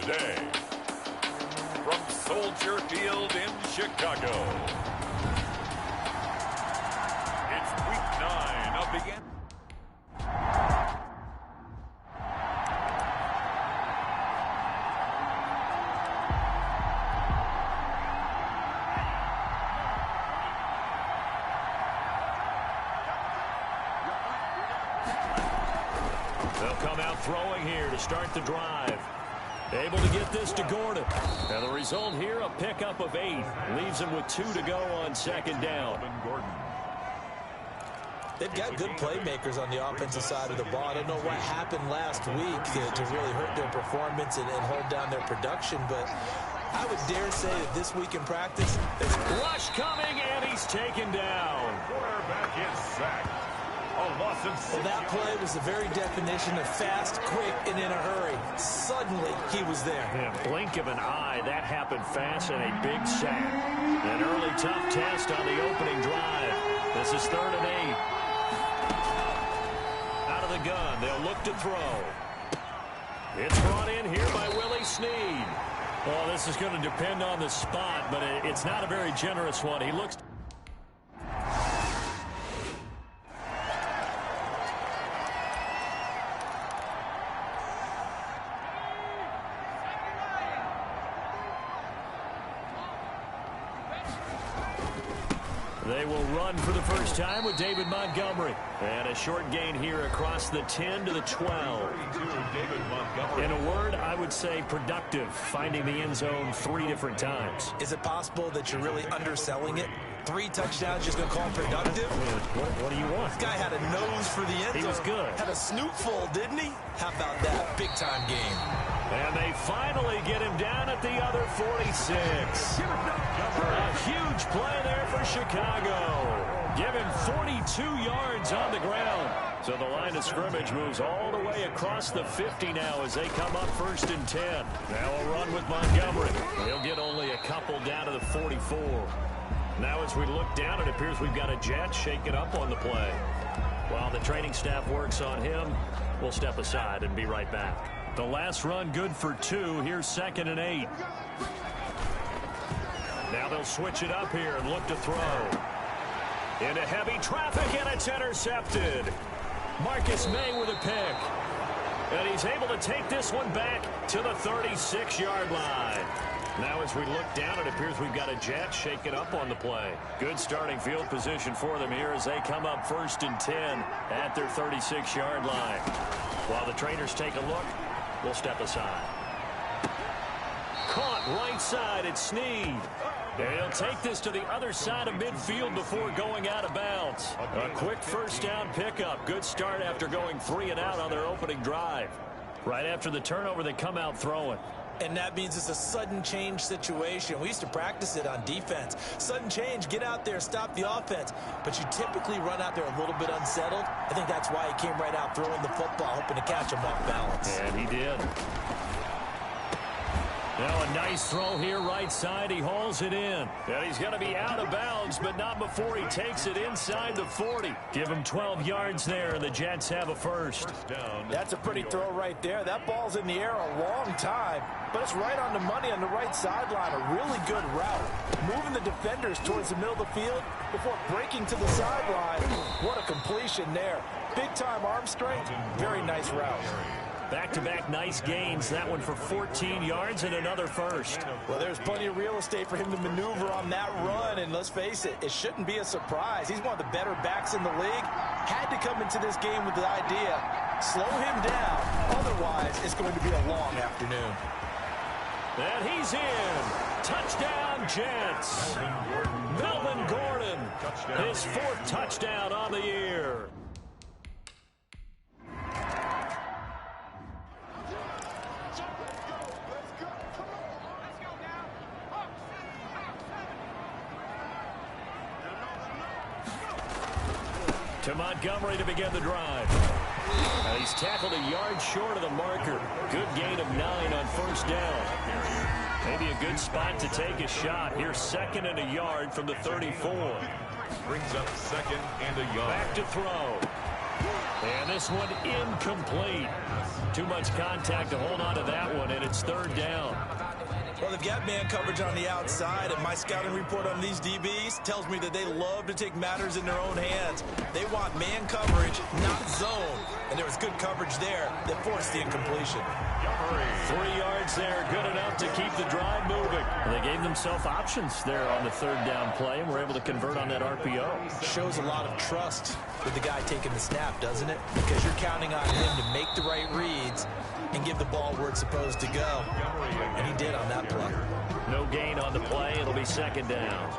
Thursday, from Soldier Field in Chicago, it's Week 9 of the NBA. They'll come out throwing here to start the drive. Able to get this to Gordon. And the result here, a pickup of 8. Leaves him with 2 to go on second down. They've got good playmakers on the offensive side of the ball. I don't know what happened last week to really hurt their performance and hold down their production, but I would dare say that this week in practice, rush coming, and he's taken down. Quarterback is sacked. Well, that play was the very definition of fast, quick, and in a hurry. Suddenly, he was there. Yeah, blink of an eye, that happened fast and a big sack. An early tough test on the opening drive. This is 3rd and 8. Out of the gun, they'll look to throw. It's brought in here by Willie Snead. Well, this is going to depend on the spot, but it's not a very generous one. He looks... They will run for the first time with David Montgomery. And a short gain here across the 10 to the 12. In a word, I would say productive, finding the end zone 3 different times. Is it possible that you're really underselling it? 3 touchdowns, just going to call it productive? What do you want? This guy had a nose for the end zone. He was good. Had a snootful, didn't he? How about that? Big-time game. And they finally get him down at the other 46. A huge play there for Chicago. Give him 42 yards on the ground. So the line of scrimmage moves all the way across the 50 now as they come up 1st and 10. Now a run with Montgomery. He'll get only a couple down to the 44. Now as we look down, it appears we've got a Jet shaken up on the play. While the training staff works on him, we'll step aside and be right back. The last run good for 2. Here's 2nd and 8. Now they'll switch it up here and look to throw. Into heavy traffic, and it's intercepted. Marcus May with a pick. And he's able to take this one back to the 36-yard line. Now as we look down, it appears we've got a Jet shaken up on the play. Good starting field position for them here as they come up 1st and 10 at their 36-yard line. While the trainers take a look, we'll step aside. Caught right side at Snead. And he'll take this to the other side of midfield before going out of bounds. A quick first down pickup. Good start after going 3 and out on their opening drive. Right after the turnover, they come out throwing. And that means it's a sudden change situation. We used to practice it on defense. Sudden change, get out there, stop the offense. But you typically run out there a little bit unsettled. I think that's why he came right out throwing the football, hoping to catch him off balance. And he did. Now a nice throw here right side. He hauls it in. And he's going to be out of bounds, but not before he takes it inside the 40. Give him 12 yards there, and the Jets have a first. That's a pretty throw right there. That ball's in the air a long time, but it's right on the money on the right sideline. A really good route. Moving the defenders towards the middle of the field before breaking to the sideline. What a completion there. Big-time arm strength. Very nice route. Back-to-back nice gains. That one for 14 yards and another first. Well, there's plenty of real estate for him to maneuver on that run, and let's face it, it shouldn't be a surprise. He's one of the better backs in the league. Had to come into this game with the idea, slow him down. Otherwise, it's going to be a long afternoon. And he's in. Touchdown, Jets. Melvin Gordon, his 4th touchdown on the year. To Montgomery to begin the drive. He's tackled a yard short of the marker. Good gain of 9 on first down. Maybe a good spot to take a shot. Here's 2nd and a yard from the 34. Brings up 2nd and a yard. Back to throw. And this one incomplete. Too much contact to hold on to that one, and it's third down. Well, they've got man coverage on the outside, and my scouting report on these DBs tells me that they love to take matters in their own hands. They want man coverage, not zone. And there was good coverage there that forced the incompletion. 3 yards there, good enough to keep the drive moving. They gave themselves options there on the third down play, and were able to convert on that RPO. Shows a lot of trust with the guy taking the snap, doesn't it? Because you're counting on him to make the right reads and give the ball where it's supposed to go. And he did on that play. No gain on the play. It'll be second down.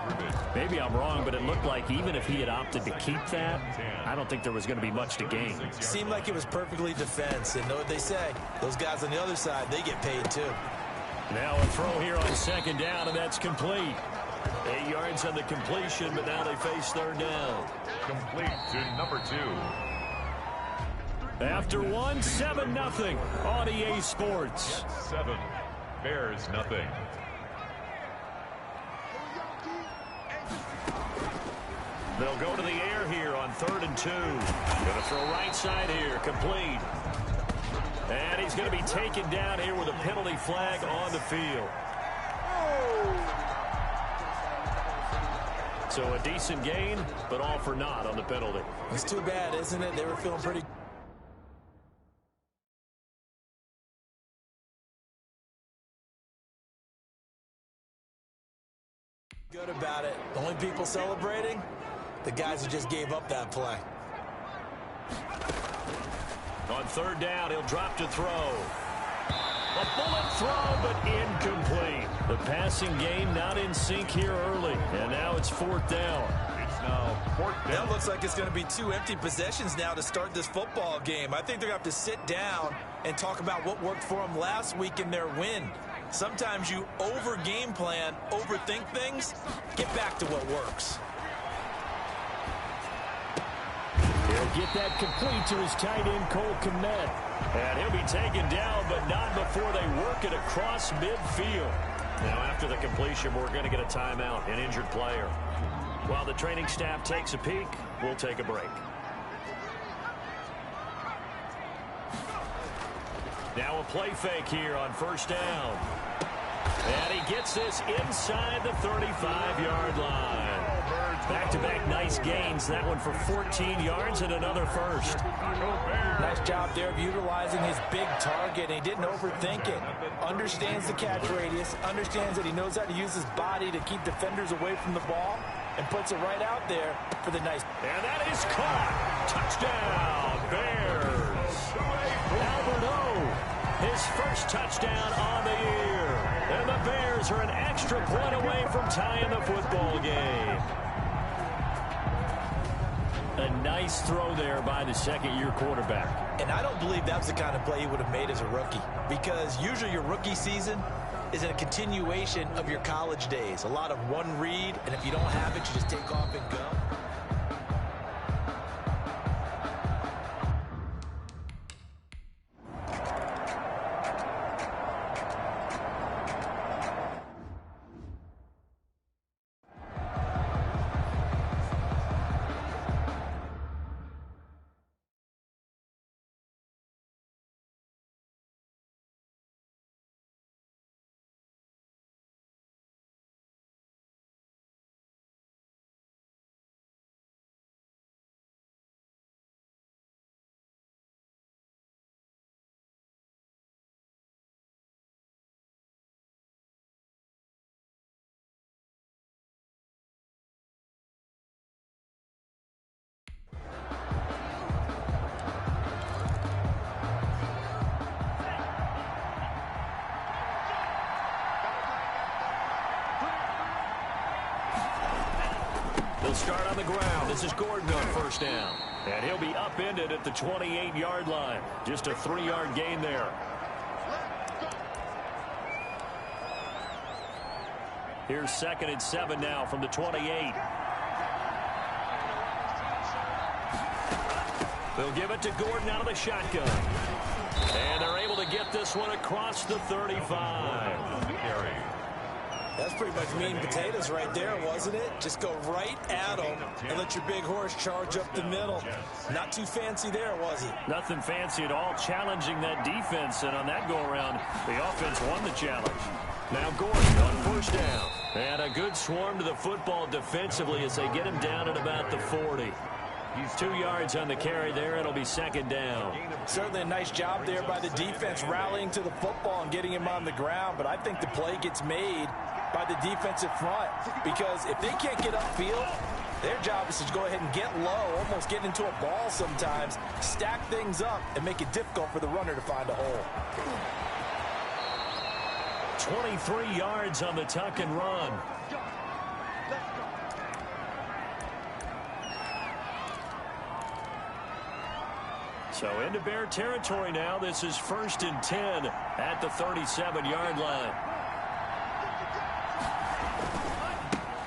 Maybe I'm wrong, but it looked like even if he had opted to keep that, I don't think there was going to be much to gain. Seemed like it was perfectly defense. And know what they say? Those guys on the other side, they get paid too. Now a throw here on second down, and that's complete. 8 yards on the completion, but now they face third down. Complete to number 2. After 7-0 on EA Sports. 7. Bears nothing. They'll go to the air here on 3rd and 2. Going to throw right side here, complete. And he's going to be taken down here with a penalty flag on the field. So a decent gain, but all for naught on the penalty. It's too bad, isn't it? They were feeling pretty good about it. The only people celebrating, the guys who just gave up that play. On third down, he'll drop to throw. A bullet throw, but incomplete. The passing game not in sync here early, and now it's 4th down. It's now 4th down. That looks like it's going to be 2 empty possessions now to start this football game. I think they're going to have to sit down and talk about what worked for them last week in their win. Sometimes you over-game plan, overthink things. Get back to what works. He'll get that complete to his tight end, Cole Kmet. And he'll be taken down, but not before they work it across midfield. Now, after the completion, we're going to get a timeout, an injured player. While the training staff takes a peek, we'll take a break. Now a play fake here on first down. And he gets this inside the 35-yard line. Back-to-back nice gains. That one for 14 yards and another first. Nice job there of utilizing his big target. He didn't overthink it. Understands the catch radius. Understands that he knows how to use his body to keep defenders away from the ball. And puts it right out there for the nice. And that is caught. Touchdown, Bears. Albert O, his first touchdown on the year. And the Bears are an extra point away from tying the football game. A nice throw there by the second-year quarterback. And I don't believe that was the kind of play he would have made as a rookie. Because usually your rookie season is a continuation of your college days. A lot of one read, and if you don't have it, you just take off and go. They'll start on the ground. This is Gordon on first down. And he'll be upended at the 28-yard line. Just a 3-yard gain there. Here's 2nd and 7 now from the 28. They'll give it to Gordon out of the shotgun. And they're able to get this one across the 35. That's pretty much meat and potatoes right there, wasn't it? Just go right at them and let your big horse charge up the middle. Not too fancy there, was it? Nothing fancy at all, challenging that defense, and on that go-around, the offense won the challenge. Now Gordon on first down. And a good swarm to the football defensively as they get him down at about the 40. He's 2 yards on the carry there. It'll be second down. Certainly a nice job there by the defense rallying to the football and getting him on the ground. But I think the play gets made by the defensive front because if they can't get upfield, their job is to go ahead and get low, almost get into a ball sometimes, stack things up, and make it difficult for the runner to find a hole. 23 yards on the tuck and run. So into Bear territory now. This is 1st and 10 at the 37-yard line.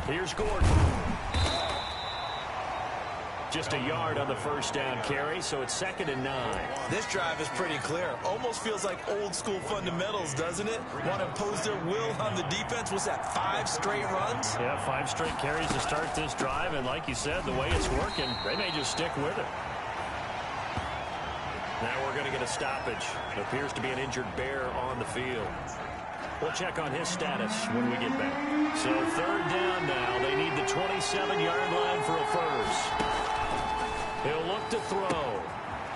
Here's Gordon. Just a yard on the first down carry, so it's 2nd and 9. This drive is pretty clear. Almost feels like old school fundamentals, doesn't it? Want to impose their will on the defense. Was that 5 straight runs? Yeah, 5 straight carries to start this drive, and like you said, the way it's working, they may just stick with it. Now we're going to get a stoppage. It appears to be an injured Bear on the field. We'll check on his status when we get back. So 3rd down now. They need the 27-yard line for a first. He'll look to throw.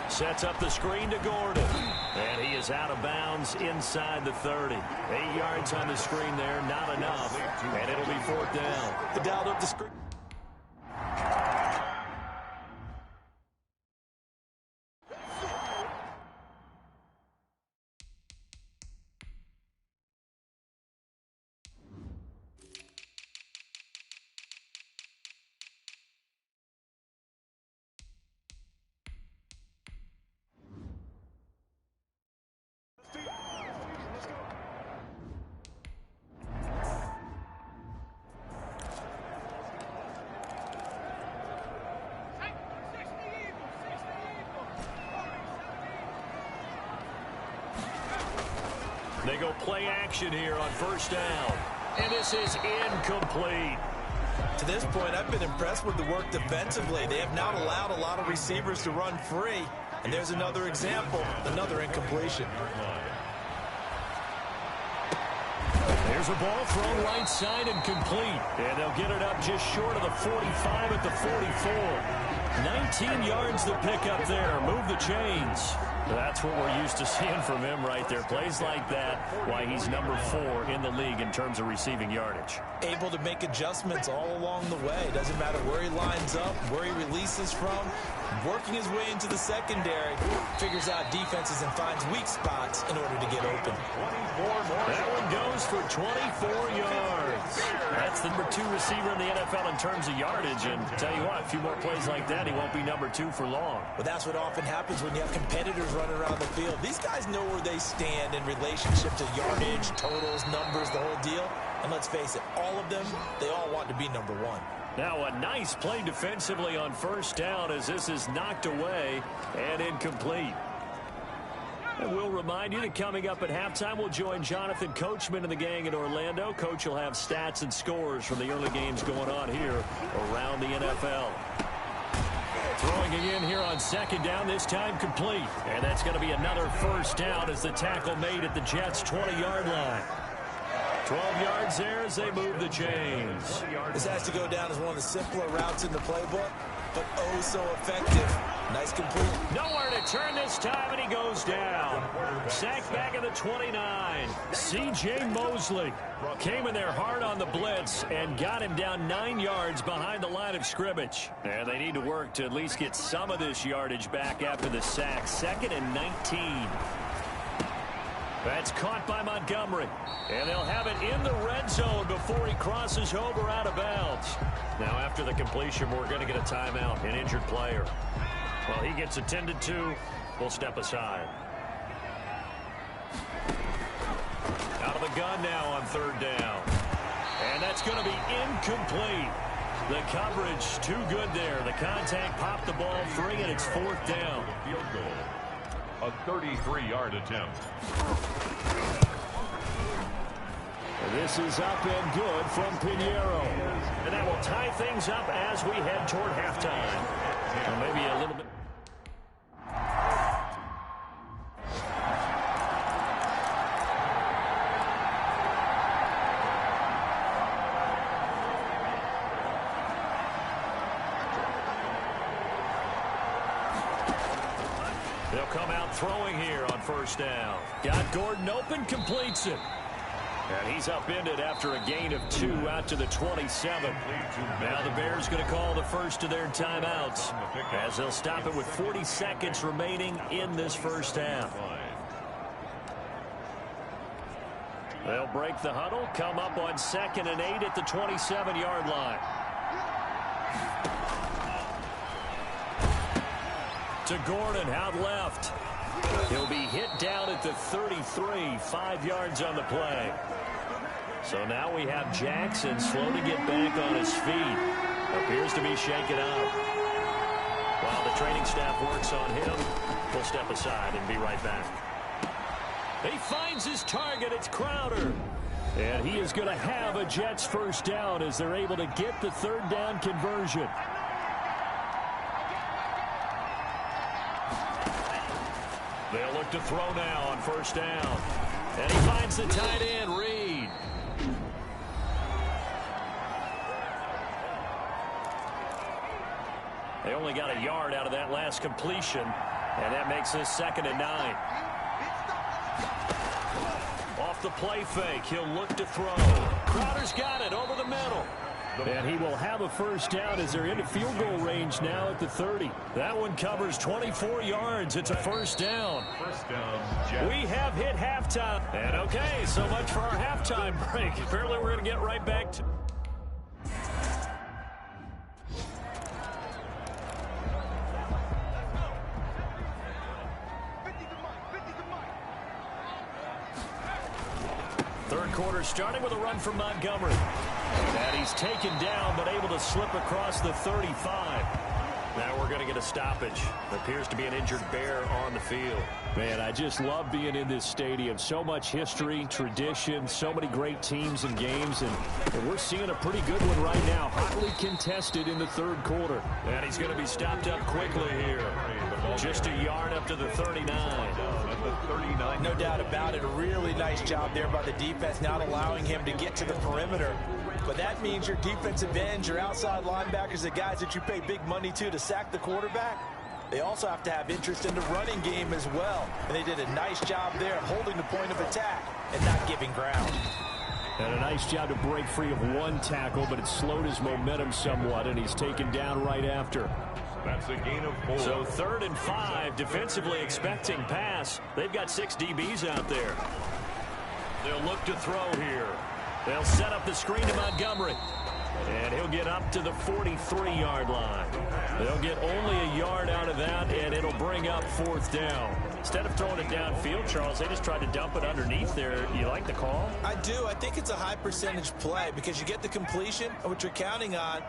Sets up the screen to Gordon. And he is out of bounds inside the 30. 8 yards on the screen there, not enough. And it'll be 4th down. They dialed up the screen. They go play action here on 1st down. And this is incomplete. To this point, I've been impressed with the work defensively. They have not allowed a lot of receivers to run free. And there's another example, another incompletion. There's a ball thrown right side and complete. And they'll get it up just short of the 45 at the 44. 19 yards to pick up there. Move the chains. That's what we're used to seeing from him right there. Plays like that, why he's number 4 in the league in terms of receiving yardage. Able to make adjustments all along the way. Doesn't matter where he lines up, where he releases from. Working his way into the secondary, figures out defenses and finds weak spots in order to get open. That one goes for 24 yards. That's the number 2 receiver in the NFL in terms of yardage. And tell you what, a few more plays like that, he won't be number 2 for long. But that's what often happens when you have competitors running around the field. These guys know where they stand in relationship to yardage, totals, numbers, the whole deal. And let's face it, all of them, they all want to be number 1. Now a nice play defensively on 1st down as this is knocked away and incomplete. And we'll remind you that coming up at halftime, we'll join Jonathan Coachman and the gang in Orlando. Coach will have stats and scores from the early games going on here around the NFL. Throwing again here on 2nd down, this time complete. And that's going to be another 1st down as the tackle made at the Jets' 20-yard line. 12 yards there as they move the chains. This has to go down as one of the simpler routes in the playbook, but oh so effective. Nice complete. Nowhere to turn this time, and he goes down. Sacked back at the 29. C.J. Mosley came in there hard on the blitz and got him down 9 yards behind the line of scrimmage. And they need to work to at least get some of this yardage back after the sack. 2nd and 19. That's caught by Montgomery. And they'll have it in the red zone before he crosses over out of bounds. Now, after the completion, we're going to get a timeout, an injured player. Well, he gets attended to. We'll step aside. Out of the gun now on 3rd down. And that's going to be incomplete. The coverage too good there. The contact popped the ball free, and it's 4th down. Field goal. A 33-yard attempt. This pass is up and good from Pinheiro. And that will tie things up as we head toward halftime. Or maybe a little bit. They'll come out throwing here on first down. Got Gordon open, completes it. And he's upended after a gain of 2 out to the 27. Now the Bears going to call the first of their timeouts as they'll stop it with 40 seconds remaining in this first half. They'll break the huddle, come up on 2nd and 8 at the 27-yard line. To Gordon, out left. He'll be hit down at the 33, 5 yards on the play. So now we have Jackson slow to get back on his feet. Appears to be shaken up. While the training staff works on him, we'll step aside and be right back. He finds his target. It's Crowder. And he is going to have a Jets first down as they're able to get the 3rd down conversion. They'll look to throw now on first down. And he finds the tight end, Reed. They only got a yard out of that last completion, and that makes this 2nd and 9. Off the play fake, he'll look to throw. Crowder's got it over the middle. And he will have a first down as they're into field goal range now at the 30. That one covers 24 yards. It's a first down. We have hit halftime. And okay, so much for our halftime break. Apparently we're going to get right back to... Third quarter starting with a run from Montgomery. And he's taken down but able to slip across the 35. Now we're going to get a stoppage. Appears to be an injured Bear on the field. Man, I just love being in this stadium. So much history, tradition, so many great teams and games. And we're seeing a pretty good one right now. Hotly contested in the 3rd quarter. And he's going to be stopped up quickly here. Just a yard up to the 39. No doubt about it. A really nice job there by the defense, not allowing him to get to the perimeter. But that means your defensive ends, your outside linebackers, the guys that you pay big money to sack the quarterback, they also have to have interest in the running game as well. And they did a nice job there holding the point of attack and not giving ground. And a nice job to break free of one tackle, but it slowed his momentum somewhat, and he's taken down right after. That's a gain of 4. So 3rd and 5, defensively expecting pass. They've got 6 DBs out there. They'll look to throw here. They'll set up the screen to Montgomery. And he'll get up to the 43-yard line. They'll get only a yard out of that, and it'll bring up 4th down. Instead of throwing it downfield, Charles, they just tried to dump it underneath there. You like the call? I do. I think it's a high percentage play because you get the completion, what you're counting on.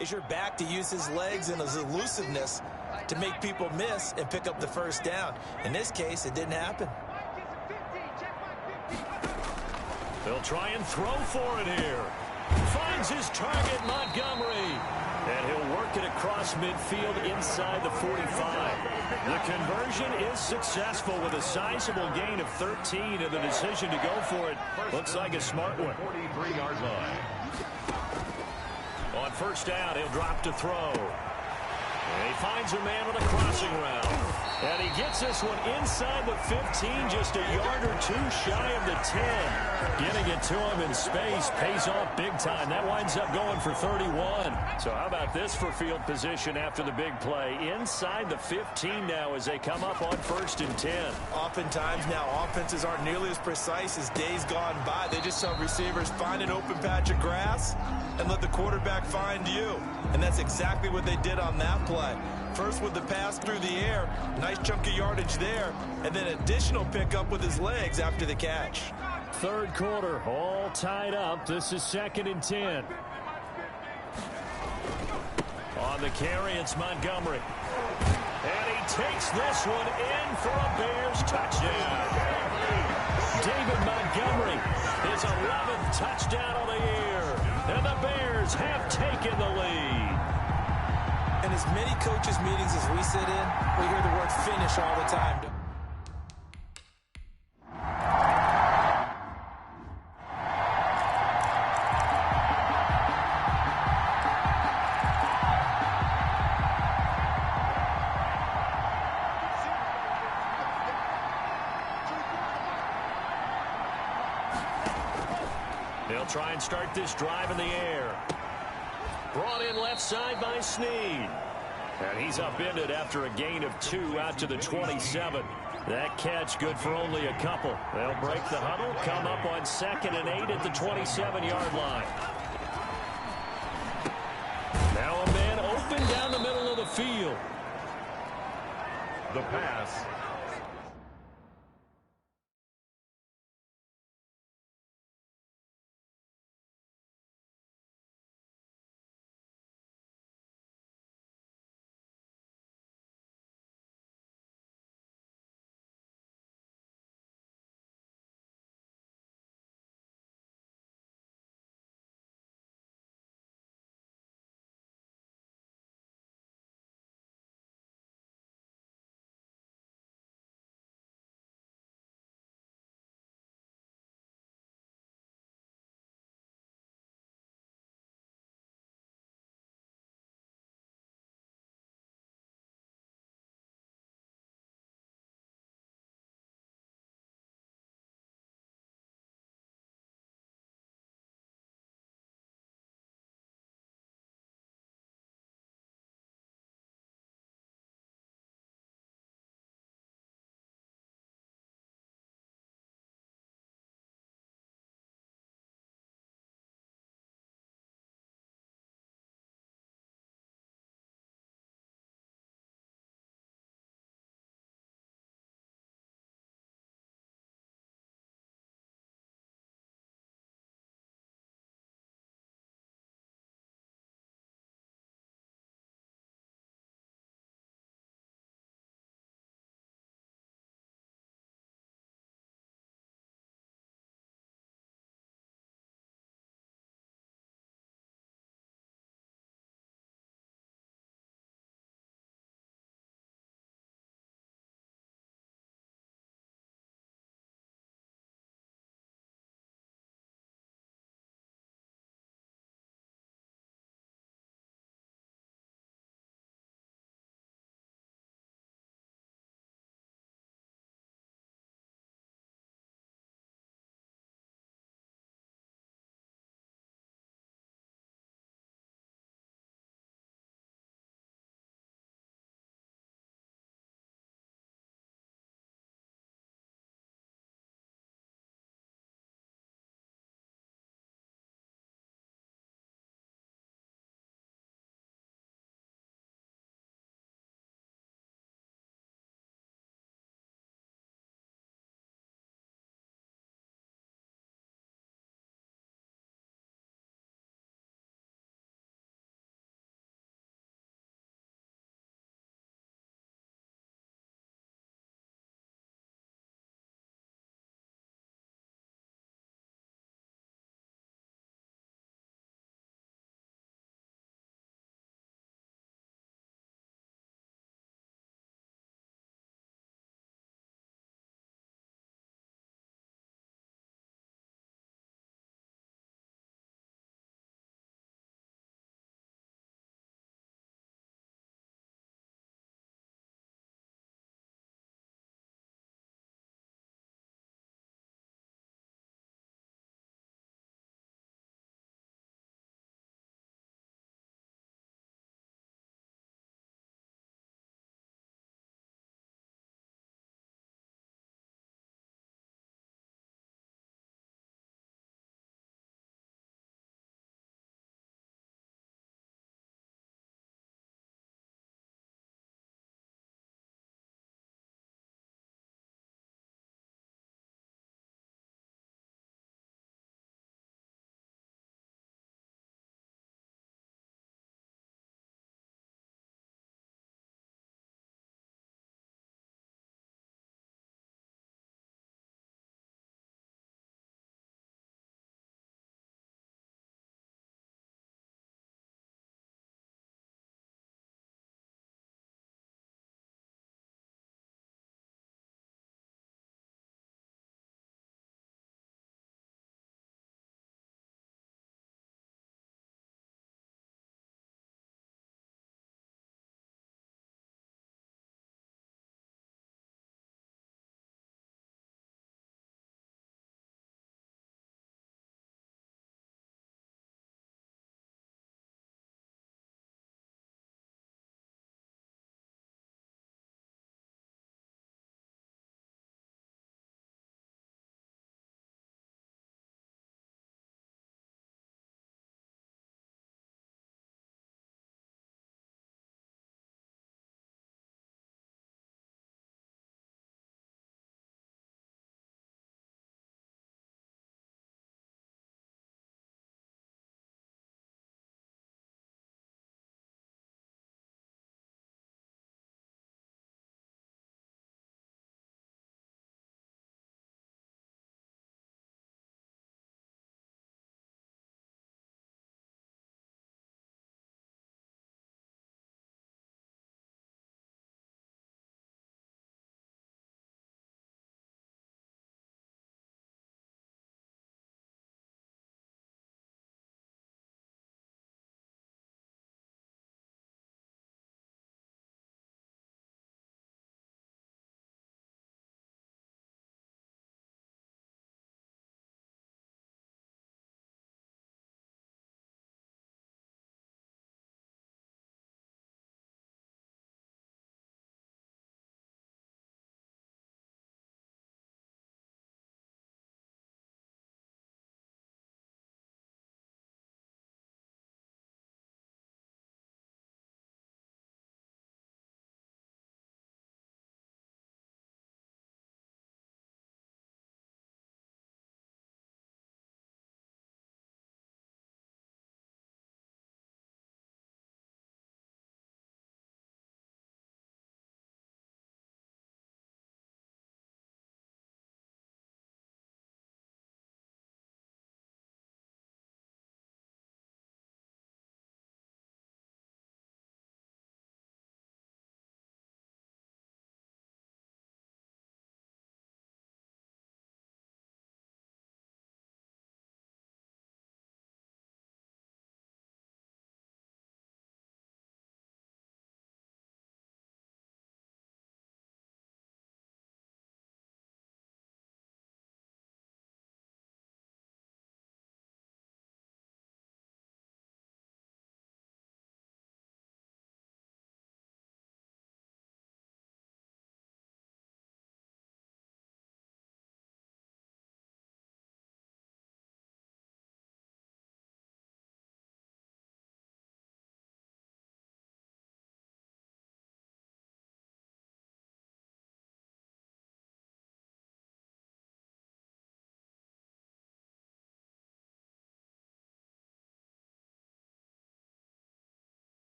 is your back to use his legs and his elusiveness to make people miss and pick up the first down. In this case, it didn't happen. They'll try and throw for it here. Finds his target, Montgomery. And he'll work it across midfield inside the 45. The conversion is successful with a sizable gain of 13, and the decision to go for it looks like a smart one. 43-yard line. On first down, he'll drop to throw. And he finds a man with a crossing route. And he gets this one inside the 15, just a yard or two shy of the 10. Getting it to him in space pays off big time. That winds up going for 31. So how about this for field position after the big play? Inside the 15 now as they come up on first and 10. Oftentimes now offenses aren't nearly as precise as days gone by. They just tell receivers, find an open patch of grass and let the quarterback find you. And that's exactly what they did on that play. First with the pass through the air, nice chunk of yardage there, and then additional pickup with his legs after the catch. Third quarter, all tied up. This is second and 10. On the carry, it's Montgomery. And he takes this one in for a Bears touchdown. David Montgomery, his 11th touchdown on the year. And the Bears have taken the lead. In as many coaches' meetings as we sit in, we hear the word finish all the time. They'll try and start this drive in the air. Brought in left side by Snead. And he's upended after a gain of 2 out to the 27. That catch good for only a couple. They'll break the huddle, come up on second and 8 at the 27-yard line. Now a man open down the middle of the field. The pass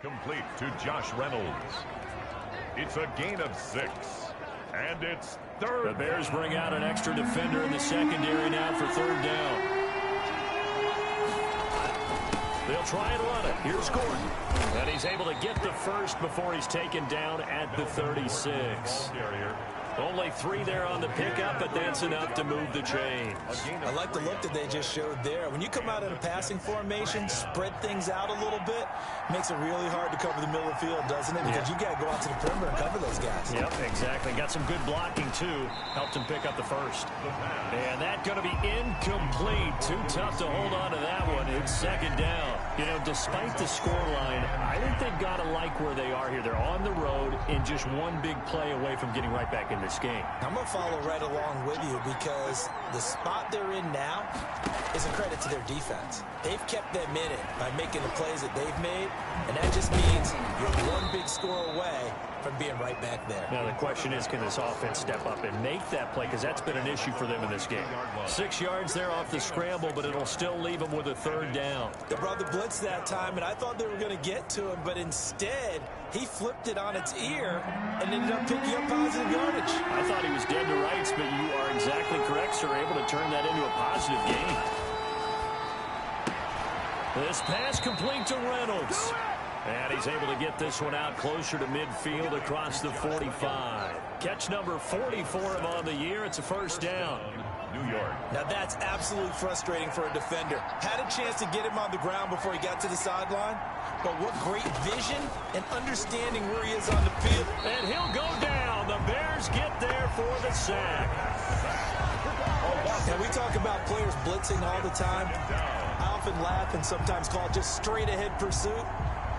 Complete to Josh Reynolds. It's a gain of 6. And it's third. The Bears bring out an extra defender in the secondary now for third down. They'll try and run it. Here's Gordon. And he's able to get the first before he's taken down at the 36. Only 3 there on the pickup, but that's enough to move the chains. I like the look that they just showed there. When you come out in a passing formation, spread things out a little bit, makes it really hard to cover the middle of the field, doesn't it? Because you got to go out to the perimeter and cover those guys. Yep, exactly. Got some good blocking, too. Helped him pick up the first. And that's going to be incomplete. Too tough to hold on to that one. It's second down. You know, despite the scoreline, I think they've got to like where they are here. They're on the road and just one big play away from getting right back in this game. I'm going to follow right along with you because the spot they're in now is a credit to their defense. They've kept them in it by making the plays that they've made, and that just means you're one big score away from being right back there. Now the question is, can this offense step up and make that play? Because that's been an issue for them in this game. 6 yards there off the scramble, but it'll still leave them with a third down. They brought the blitz that time, and I thought they were going to get to him, but instead he flipped it on its ear and ended up picking up positive yardage. I thought he was dead to rights, but you are exactly correct, sir. Able to turn that into a positive gain. This pass complete to Reynolds. And he's able to get this one out closer to midfield across the 45. Catch number 44 of on the year. It's a first down. New York. Now that's absolutely frustrating for a defender. Had a chance to get him on the ground before he got to the sideline, but what great vision and understanding where he is on the field. And he'll go down. The Bears get there for the sack. And we talk about players blitzing all the time. I often laugh and sometimes call it just straight ahead pursuit.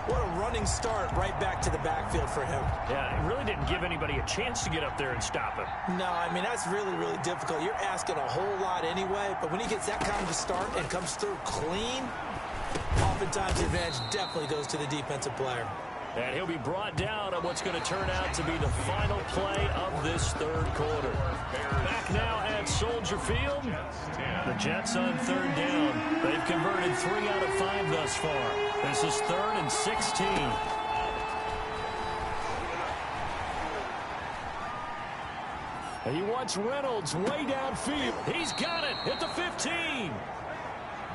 What a running start right back to the backfield for him. Yeah, it really didn't give anybody a chance to get up there and stop him. No, I mean, that's really, really difficult. You're asking a whole lot anyway, but when he gets that kind of a start and comes through clean, oftentimes the advantage definitely goes to the defensive player. And he'll be brought down on what's going to turn out to be the final play of this third quarter. Back now at Soldier Field. The Jets on third down. They've converted 3 out of 5 thus far. This is 3rd and 16. He wants Reynolds way downfield. He's got it at the 15.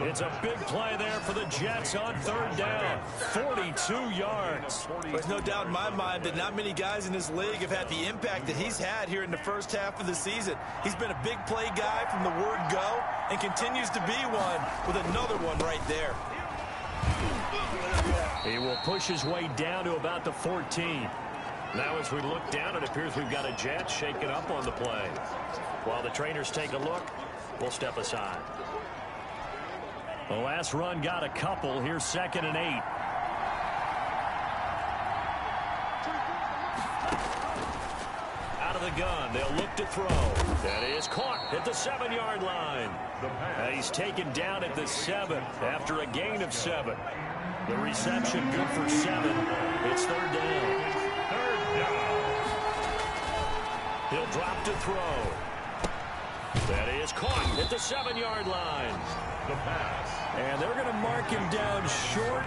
It's a big play there for the Jets on third down. 42 yards. There's no doubt in my mind that not many guys in this league have had the impact that he's had here in the first half of the season. He's been a big play guy from the word go and continues to be one with another one right there. He will push his way down to about the 14. Now as we look down, it appears we've got a Jet shaken up on the play. While the trainers take a look, we'll step aside. The last run got a couple. Here's 2nd and 8. Out of the gun. They'll look to throw. That is caught at the 7-yard line. And he's taken down at the 7 after a gain of 7. The reception good for 7. It's third down. He'll drop to throw. That is caught at the 7-yard line. The pass. And they're going to mark him down short,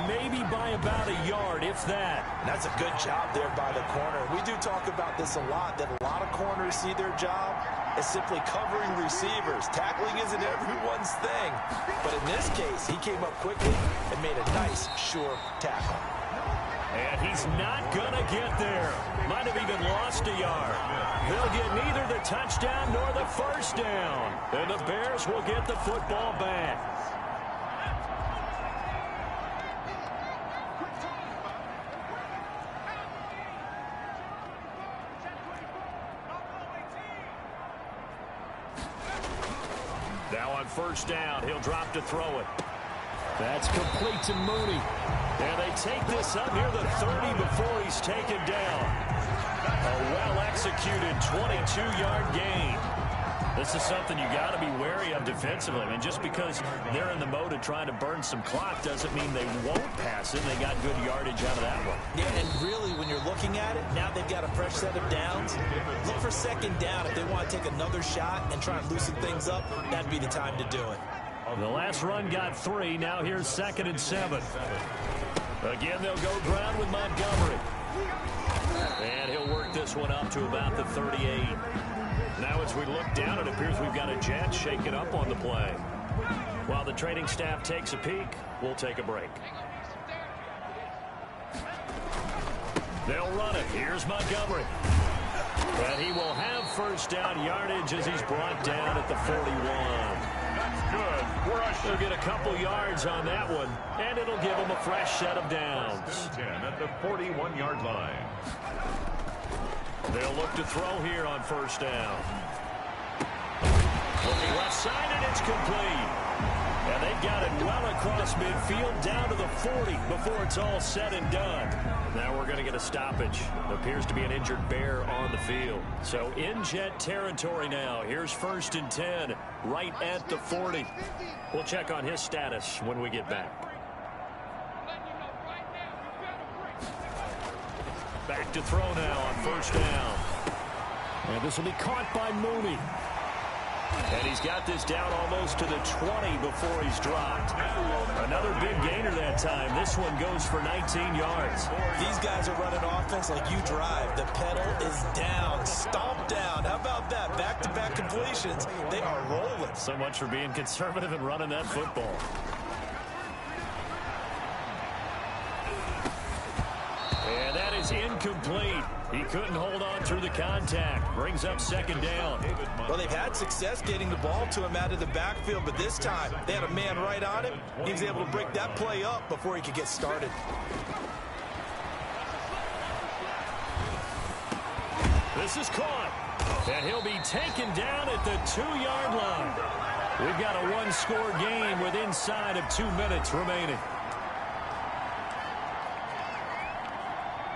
maybe by about a yard, if that. That's a good job there by the corner. We do talk about this a lot, that a lot of corners see their job as simply covering receivers. Tackling isn't everyone's thing. But in this case, he came up quickly and made a nice, sure tackle. And he's not going to get there. Might have even lost a yard. They'll get neither the touchdown nor the first down. And the Bears will get the football back. Now on first down, he'll drop to throw it. That's complete to Mooney. And they take this up near the 30 before he's taken down. A well-executed 22-yard gain. This is something you got to be wary of defensively. I mean, just because they're in the mode of trying to burn some clock doesn't mean they won't pass it. They got good yardage out of that one. Yeah, and really, when you're looking at it, now they've got a fresh set of downs. Look for second down. If they want to take another shot and try and loosen things up, that'd be the time to do it. The last run got 3. Now here's 2nd and 7. Again, they'll go ground with Montgomery. And he'll work this one up to about the 38. Now as we look down, it appears we've got a Jet shaken up on the play. While the training staff takes a peek, we'll take a break. They'll run it. Here's Montgomery. And he will have first down yardage as he's brought down at the 41. That's good. They'll get a couple yards on that one, and it'll give them a fresh set of downs. 10 at the 41-yard line. They'll look to throw here on first down. Looking left side, and it's complete. And they've got it well across midfield down to the 40 before it's all said and done. Now we're going to get a stoppage. Appears to be an injured Bear on the field. So in Jet territory now. Here's 1st and 10 right at the 40. We'll check on his status when we get back. Back to throw now on first down. And this will be caught by Mooney. And he's got this down almost to the 20 before he's dropped. Another big gainer that time. This one goes for 19 yards. These guys are running offense like you drive. The pedal is down, stomp down. How about that? Back-to-back completions. They are rolling. So much for being conservative and running that football. And that is incomplete. He couldn't hold on through the contact. Brings up 2nd down. Well, they've had success getting the ball to him out of the backfield, but this time they had a man right on him. He was able to break that play up before he could get started. This is caught. And he'll be taken down at the 2-yard line. We've got a one-score game with inside of 2 minutes remaining.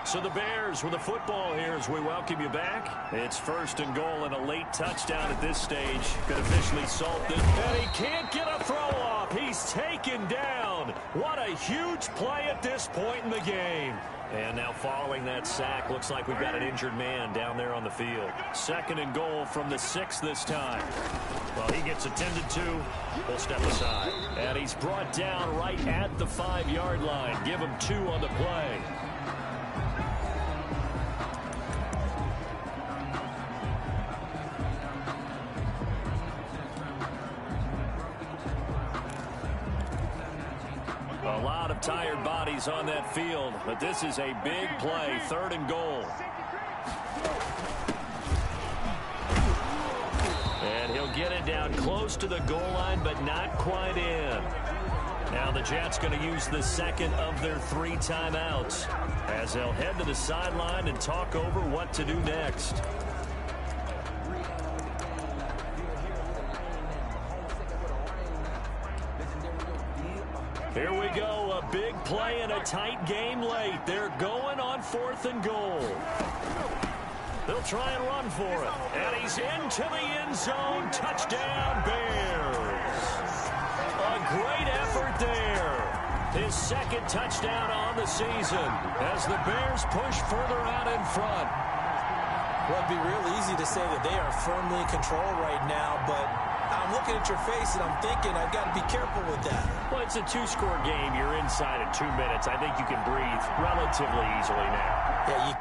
So the Bears with the football here as we welcome you back. It's 1st and goal, and a late touchdown at this stage could officially salt this. And he can't get a throw off. He's taken down. What a huge play at this point in the game. And now following that sack, looks like we've got an injured man down there on the field. 2nd and goal from the 6 this time. Well, he gets attended to. We'll step aside. And he's brought down right at the 5-yard line. Give him 2 on the play. A lot of tired bodies on that field, but this is a big play, 3rd and goal. And he'll get it down close to the goal line, but not quite in. Now the Jets going to use the 2nd of their 3 timeouts as they'll head to the sideline and talk over what to do next. Here we go, a big play in a tight game late. They're going on 4th and goal. They'll try and run for it. And he's into the end zone. Touchdown, Bears. A great effort there. His 2nd touchdown on the season as the Bears push further out in front. Well, it'd be real easy to say that they are firmly in control right now, but I'm looking at your face and I'm thinking I've got to be careful with that. Well, it's a 2-score game. You're inside in 2 minutes. I think you can breathe relatively easily now. Yeah, you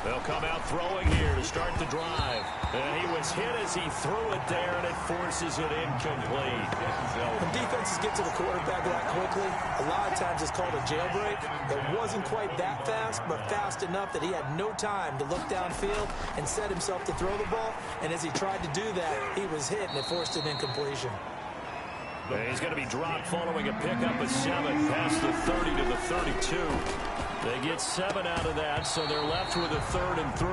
They'll come out throwing here to start the drive. And he was hit as he threw it there, and it forces it incomplete. When defenses get to the quarterback that quickly, a lot of times it's called a jailbreak. It wasn't quite that fast, but fast enough that he had no time to look downfield and set himself to throw the ball. And as he tried to do that, he was hit, and it forced an incompletion. And he's going to be dropped following a pickup of 7 past the 30 to the 32. They get 7 out of that, so they're left with a 3rd and 3.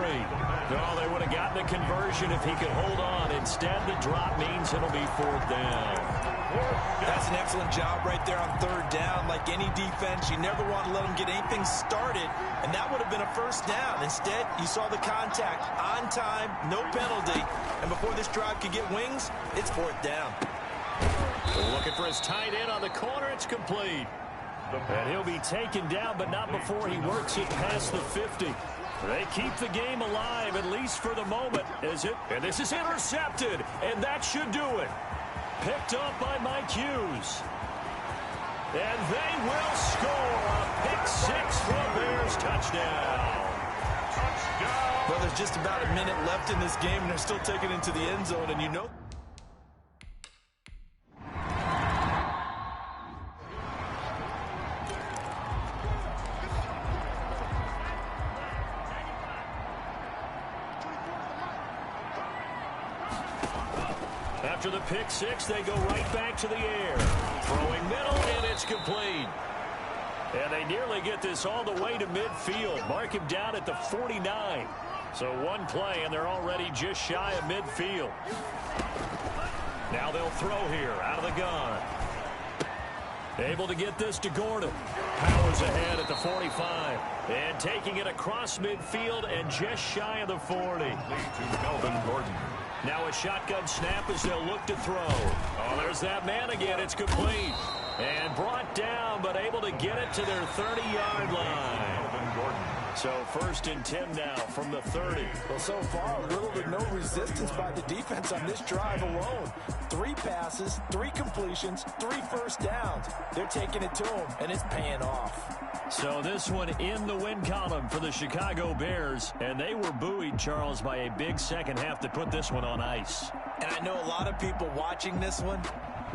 No, they would have gotten a conversion if he could hold on. Instead, the drop means it'll be 4th down. That's an excellent job right there on 3rd down. Like any defense, you never want to let them get anything started, and that would have been a 1st down. Instead, you saw the contact on time, no penalty, and before this drive could get wings, it's 4th down. Looking for his tight end on the corner. It's complete. And he'll be taken down, but not before he works it past the 50. They keep the game alive, at least for the moment. And this is intercepted, and that should do it. Picked up by Mike Hughes. And they will score a pick six for a Bears touchdown. Well, there's just about a minute left in this game, and they're still taking it into the end zone, and you know. After the pick six, they go right back to the air. Throwing middle, and it's complete. And they nearly get this all the way to midfield. Mark him down at the 49. So one play, and they're already just shy of midfield. Now they'll throw here out of the gun. Able to get this to Gordon. Powers ahead at the 45. And taking it across midfield and just shy of the 40. To Melvin Gordon. Now a shotgun snap as they'll look to throw. Oh, there's that man again. It's complete. And brought down, but able to get it to their 30-yard line. So 1st and 10 now from the 30. Well, so far, little to no resistance by the defense on this drive alone. 3 passes, 3 completions, 3 first downs. They're taking it to him, and it's paying off. So this one in the win column for the Chicago Bears. And they were buoyed, Charles, by a big second half to put this one on ice. And I know a lot of people watching this one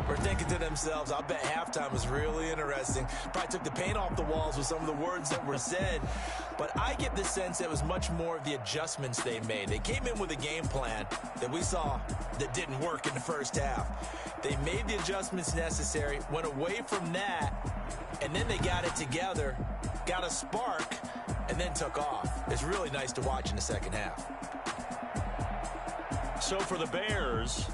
were thinking to themselves, I bet halftime was really interesting. Probably took the paint off the walls with some of the words that were said. But I get the sense it was much more of the adjustments they made. They came in with a game plan that we saw that didn't work in the first half. They made the adjustments necessary, went away from that, and then they got it together, got a spark, and then took off. It's really nice to watch in the second half. So for the Bears,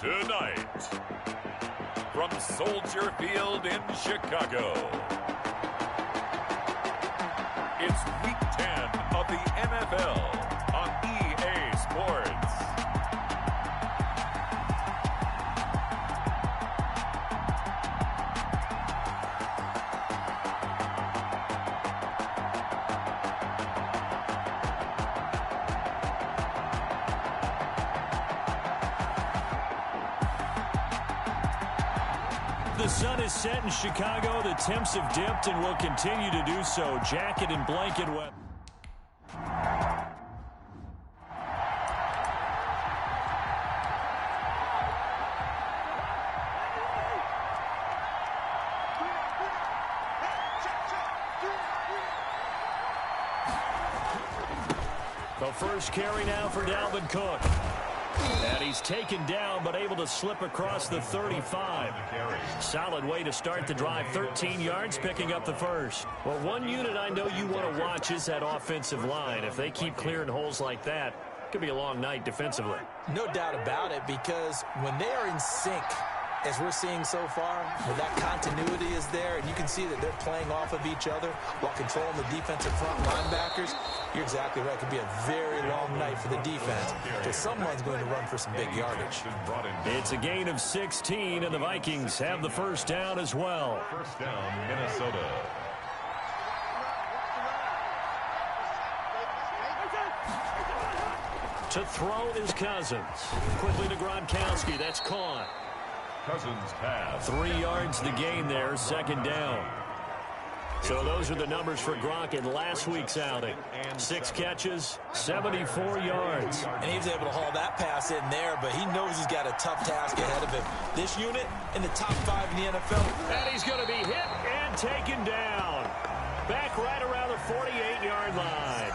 Tonight, from Soldier Field in Chicago, it's Week 10 of the NFL on EA Sports. The sun is set in Chicago. The temps have dipped and will continue to do so. Jacket and blanket weather. The first carry now for Dalvin Cook. And he's taken down, but able to slip across the 35. Solid way to start the drive. 13 yards, picking up the first. Well, one unit I know you want to watch is that offensive line. If they keep clearing holes like that, it could be a long night defensively. No doubt about it, because when they are in sync, as we're seeing so far, where that continuity is there, and you can see that they're playing off of each other while controlling the defensive front linebackers, you're exactly right. It could be a very long night for the defense, because someone's going to run for some big yardage. It's a gain of 16, and the Vikings have the first down as well. First down, Minnesota. To throw is Cousins. Quickly to Gronkowski. That's caught. Cousins pass. 3 yards the gain there, second down. So those are the numbers for Gronk in last week's outing. 6 catches, 74 yards. And he was able to haul that pass in there, but he knows he's got a tough task ahead of him. This unit in the top 5 in the NFL. And he's going to be hit and taken down. Back right around the 48-yard line.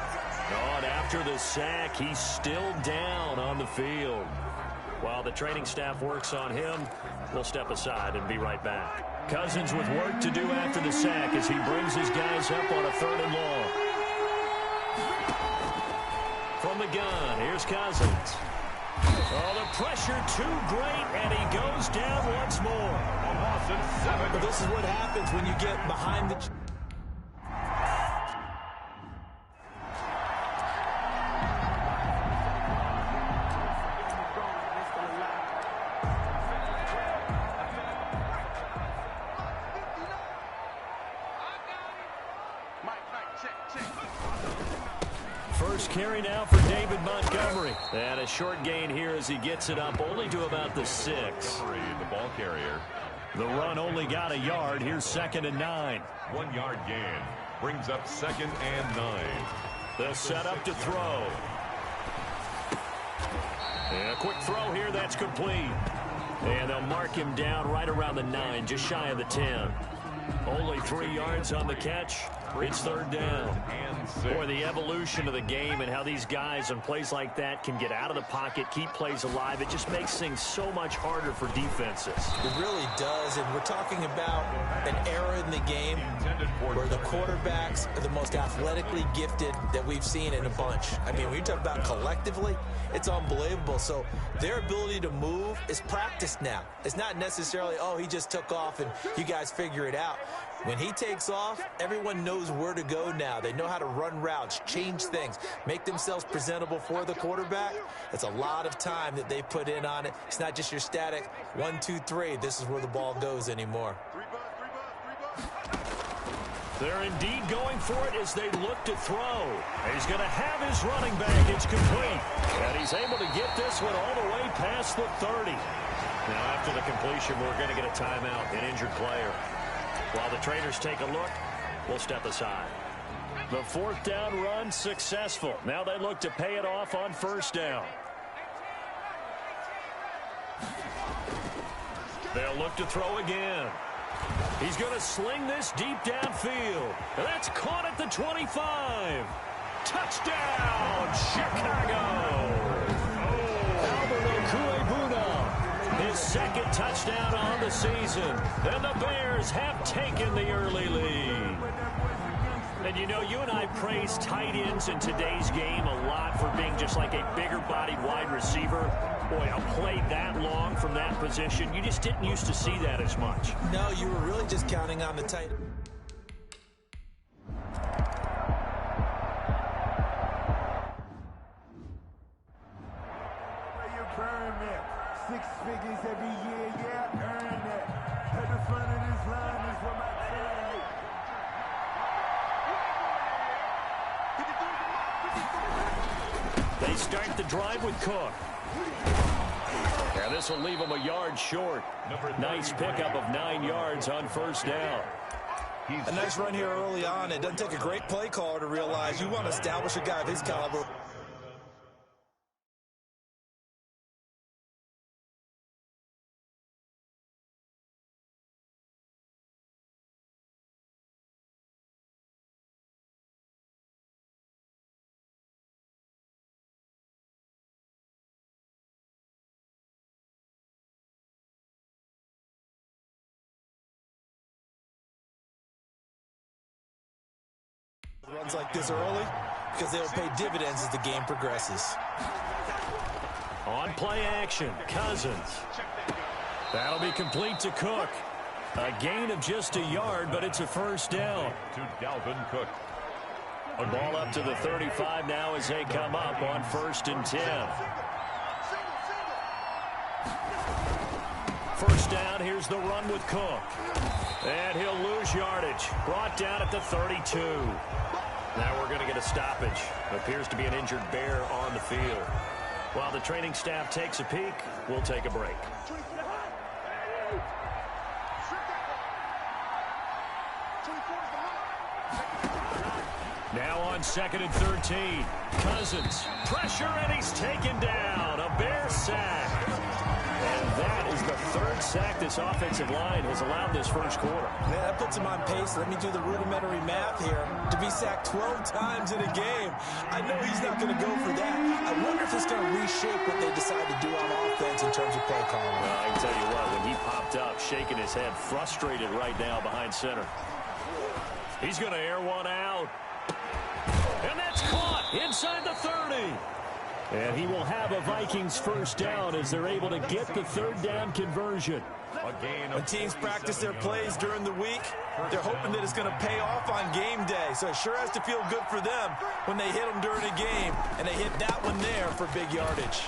Oh, and after the sack, he's still down on the field. While the training staff works on him, we'll step aside and be right back. Cousins with work to do after the sack as he brings his guys up on a 3rd and long. From the gun, here's Cousins. Oh, the pressure too great, and he goes down once more. A loss of 7. But this is what happens when you get behind the... First carry now for David Montgomery. And a short gain here as he gets it up only to about the 6. The ball carrier. The run only got a yard. Here's 2nd and 9. 1 yard gain. Brings up 2nd and 9. The setup to throw. And a quick throw here. That's complete. And they'll mark him down right around the 9, just shy of the 10. Only 3 yards on the catch. It's 3rd down. Boy, the evolution of the game and how these guys on plays like that can get out of the pocket, keep plays alive, it just makes things so much harder for defenses. It really does, and we're talking about an era in the game where the quarterbacks are the most athletically gifted that we've seen in a bunch. I mean, when you talk about collectively, it's unbelievable. So their ability to move is practiced now. It's not necessarily, oh, he just took off and you guys figure it out. When he takes off, everyone knows where to go now. They know how to run routes, change things, make themselves presentable for the quarterback. It's a lot of time that they put in on it. It's not just your static 1, 2, 3. This is where the ball goes anymore. They're indeed going for it as they look to throw. He's going to have his running back. It's complete. And he's able to get this one all the way past the 30. Now, after the completion, we're going to get a timeout, an injured player. While the trainers take a look, we'll step aside. The 4th down run successful. Now they look to pay it off on 1st down. They'll look to throw again. He's going to sling this deep downfield. And that's caught at the 25. Touchdown, Chicago! His 2nd touchdown on the season. And the Bears have taken the early lead. And you know, you and I praise tight ends in today's game a lot for being just like a bigger-bodied wide receiver. Boy, a play that long from that position, you just didn't used to see that as much. No, you were really just counting on the tight. Six figures every year, yeah, earn that. At the front of this line is what my team. They start the drive with Cook. And this will leave him a yard short. Nice pickup of 9 yards on first down. A nice run here early on. It doesn't take a great play caller to realize you want to establish a guy of his caliber. Runs like this early because they'll pay dividends as the game progresses. On play action, Cousins. That'll be complete to Cook. A gain of just a yard, but it's a first down. To Dalvin Cook. A ball up to the 35 now as they come up on 1st and 10. First down, here's the run with Cook. And he'll lose yardage. Brought down at the 32. Now we're going to get a stoppage. Appears to be an injured bear on the field. While the training staff takes a peek, we'll take a break. Now on 2nd and 13. Cousins. Pressure, and he's taken down. A Bear sack. And that is the 3rd sack this offensive line has allowed this first quarter. Yeah, that puts him on pace. Let me do the rudimentary math here. To be sacked 12 times in a game, I know he's not going to go for that. I wonder if it's going to reshape what they decide to do on offense in terms of play calling. Well, I can tell you what, when he popped up, shaking his head, frustrated right now behind center. He's going to air one out. And that's caught inside the 30. And he will have a Vikings first down as they're able to get the 3rd down conversion. When teams practice their plays during the week, they're hoping that it's going to pay off on game day. So it sure has to feel good for them when they hit them during a game, and they hit that one there for big yardage.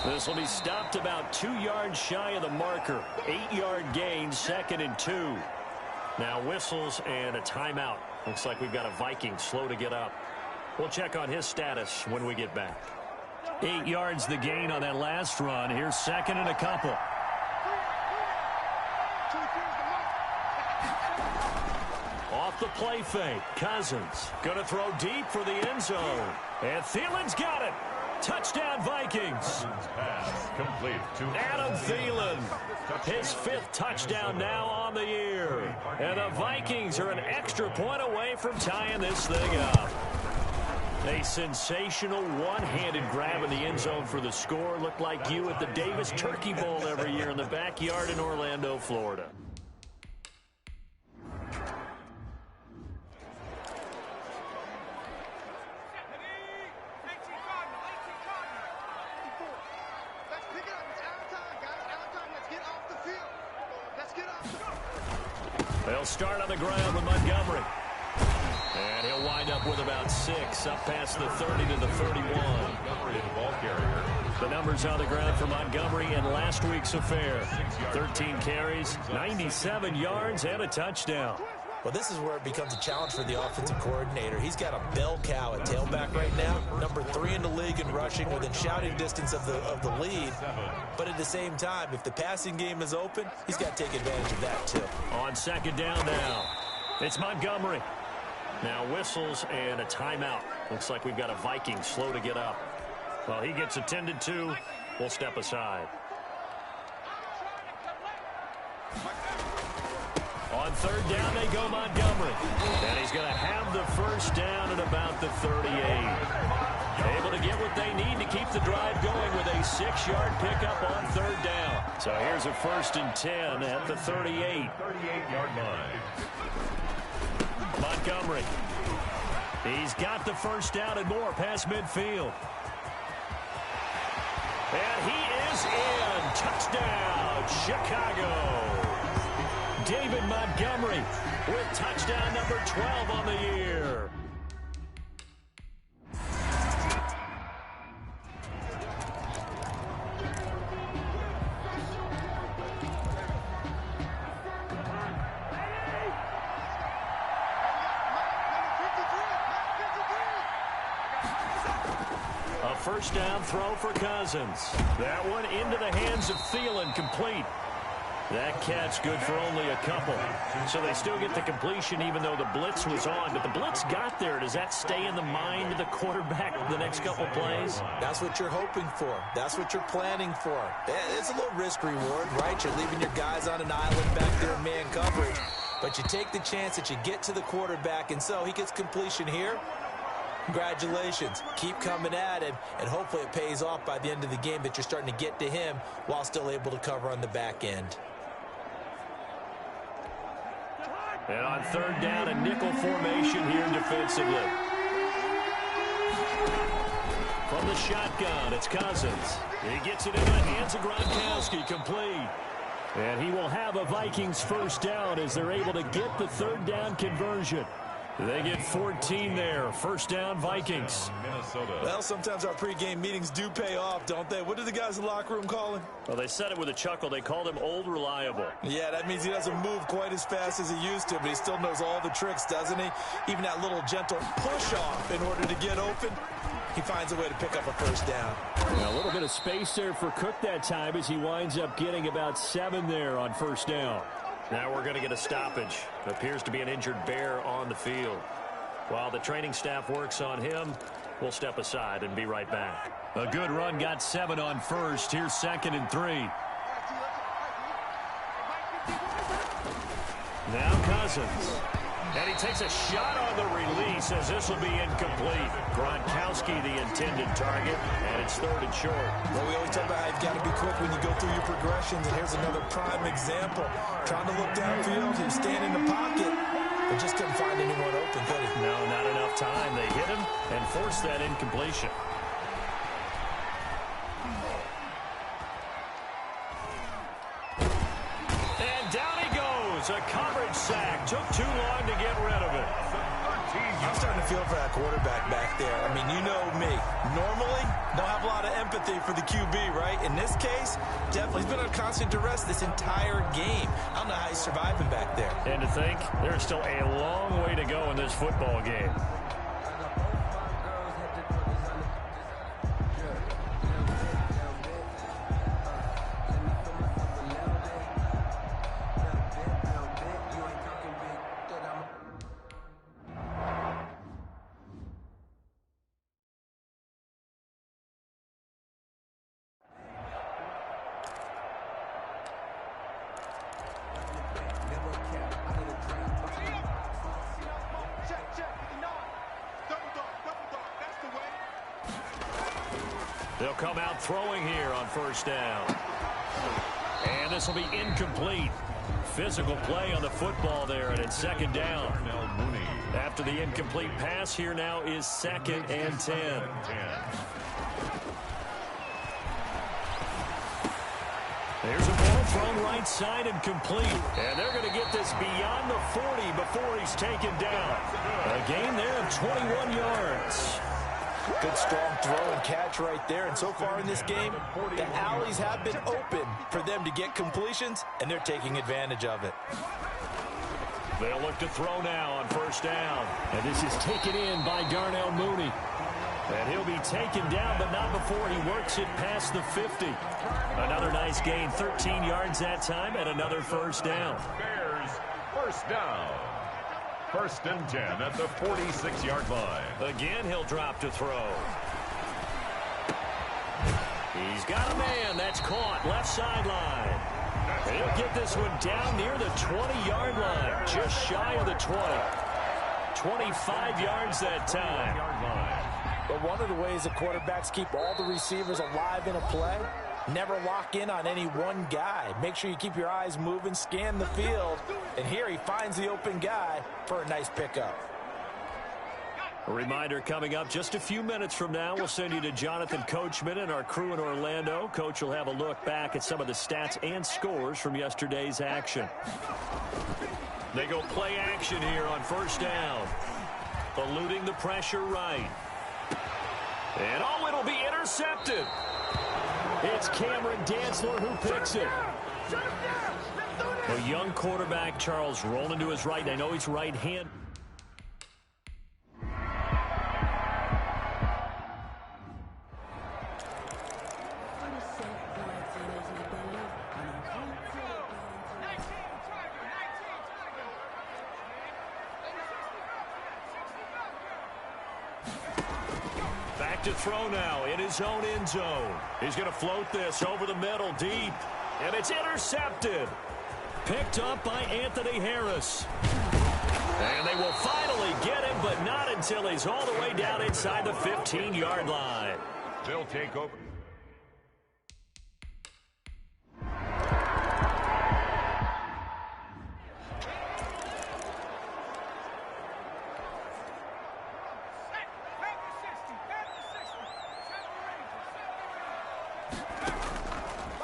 This will be stopped about 2 yards shy of the marker. 8-yard gain, 2nd and 2. Now whistles and a timeout. Looks like we've got a Viking slow to get up. We'll check on his status when we get back. 8 yards the gain on that last run. Here's 2nd and a couple. Off the play fake. Cousins going to throw deep for the end zone. And Thielen's got it. Touchdown Vikings. Pass complete to Adam Thielen. His 5th touchdown now on the year. And the Vikings are an extra point away from tying this thing up. A sensational one-handed grab in the end zone for the score. Looked like you at the Davis Turkey Bowl every year in the backyard in Orlando, Florida. They'll start on the ground with Montgomery. And he'll wind up with about 6, up past the 30 to the 31. ball carrier. The numbers on the ground for Montgomery in last week's affair. 13 carries, 97 yards, and a touchdown. Well, this is where it becomes a challenge for the offensive coordinator. He's got a bell cow at tailback right now, number 3 in the league in rushing, within shouting distance of the lead. But at the same time, if the passing game is open, he's got to take advantage of that too. On 2nd down now, it's Montgomery. Now whistles and a timeout. Looks like we've got a Viking slow to get up. Well, he gets attended to. We'll step aside. On 3rd down, they go Montgomery. And he's going to have the first down at about the 38. Able to get what they need to keep the drive going with a 6-yard pickup on 3rd down. So here's a 1st and 10 at the 38. 38-yard line. Montgomery. He's got the first down and more past midfield. And he is in. Touchdown, Chicago. David Montgomery with touchdown number 12 on the year. A first down throw for Cousins. That one into the hands of Thielen, complete. That catch good for only a couple. So they still get the completion even though the blitz was on. But the blitz got there. Does that stay in the mind of the quarterback the next couple plays? That's what you're hoping for. That's what you're planning for. It's a little risk reward, right? You're leaving your guys on an island back there in man coverage. But you take the chance that you get to the quarterback, and so he gets completion here. Congratulations. Keep coming at him, and hopefully it pays off by the end of the game that you're starting to get to him while still able to cover on the back end. And on third down, a nickel formation here defensively. From the shotgun, it's Cousins. He gets it in the hands of Gronkowski, complete. And he will have a Vikings first down as they're able to get the third down conversion. They get 14 there. First down, Vikings. Minnesota. Well, sometimes our pregame meetings do pay off, don't they? What do the guys in the locker room call him? Well, they said it with a chuckle. They called him Old Reliable. Yeah, that means he doesn't move quite as fast as he used to, but he still knows all the tricks, doesn't he? Even that little gentle push-off in order to get open, he finds a way to pick up a first down. Yeah, a little bit of space there for Cook that time as he winds up getting about 7 there on first down. Now we're going to get a stoppage. It appears to be an injured Bear on the field. While the training staff works on him, we'll step aside and be right back. A good run, got 7 on first. Here's 2nd and 3. Now Cousins. And he takes a shot on the release as this will be incomplete. Gronkowski the intended target, and it's 3rd and short. Well, we always talk about how you've got to be quick when you go through your progressions, and here's another prime example. Trying to look downfield, he was standing in the pocket, but just couldn't find anyone open, could he? No, not enough time. They hit him and forced that incompletion. And down he goes. A coverage sack. Took too long to get rid of it. I'm starting to feel for that quarterback back there. I mean, you know me. Normally, don't have a lot of empathy for the QB, right? In this case, definitely. He's been under constant duress this entire game. I don't know how he's surviving back there. And to think, there's still a long way to go in this football game. They'll come out throwing here on first down. And this will be incomplete. Physical play on the football there, and it's 2nd down. After the incomplete pass, here now is 2nd and 10. There's a ball thrown right side and complete. And they're going to get this beyond the 40 before he's taken down. A gain there of 21 yards. Good strong throw and catch right there. And so far in this game, the alleys have been open for them to get completions, and they're taking advantage of it. They'll look to throw now on first down. And this is taken in by Darnell Mooney. And he'll be taken down, but not before he works it past the 50. Another nice gain, 13 yards that time, and another first down. Bears first down. 1st and 10 at the 46-yard line. Again, he'll drop to throw. He's got a man. That's caught. Left sideline. And he'll get this one down near the 20-yard line. Just shy of the 20. 25 yards that time. But one of the ways the quarterbacks keep all the receivers alive in a play Never lock in on any one guy. Make sure you keep your eyes moving, scan the field. And here he finds the open guy for a nice pickup. A reminder coming up just a few minutes from now. We'll send you to Jonathan Coachman and our crew in Orlando. Coach will have a look back at some of the stats and scores from yesterday's action. They go play action here on first down. Eluding the pressure right. And oh, it'll be intercepted. It's Cameron Dantzler who picks it. A young quarterback, Charles, rolling to his right. I know he's right-handed. To throw now in his own end zone. He's going to float this over the middle deep. And it's intercepted. Picked up by Anthony Harris. And they will finally get him, but not until he's all the way down inside the 15-yard line. They'll take over.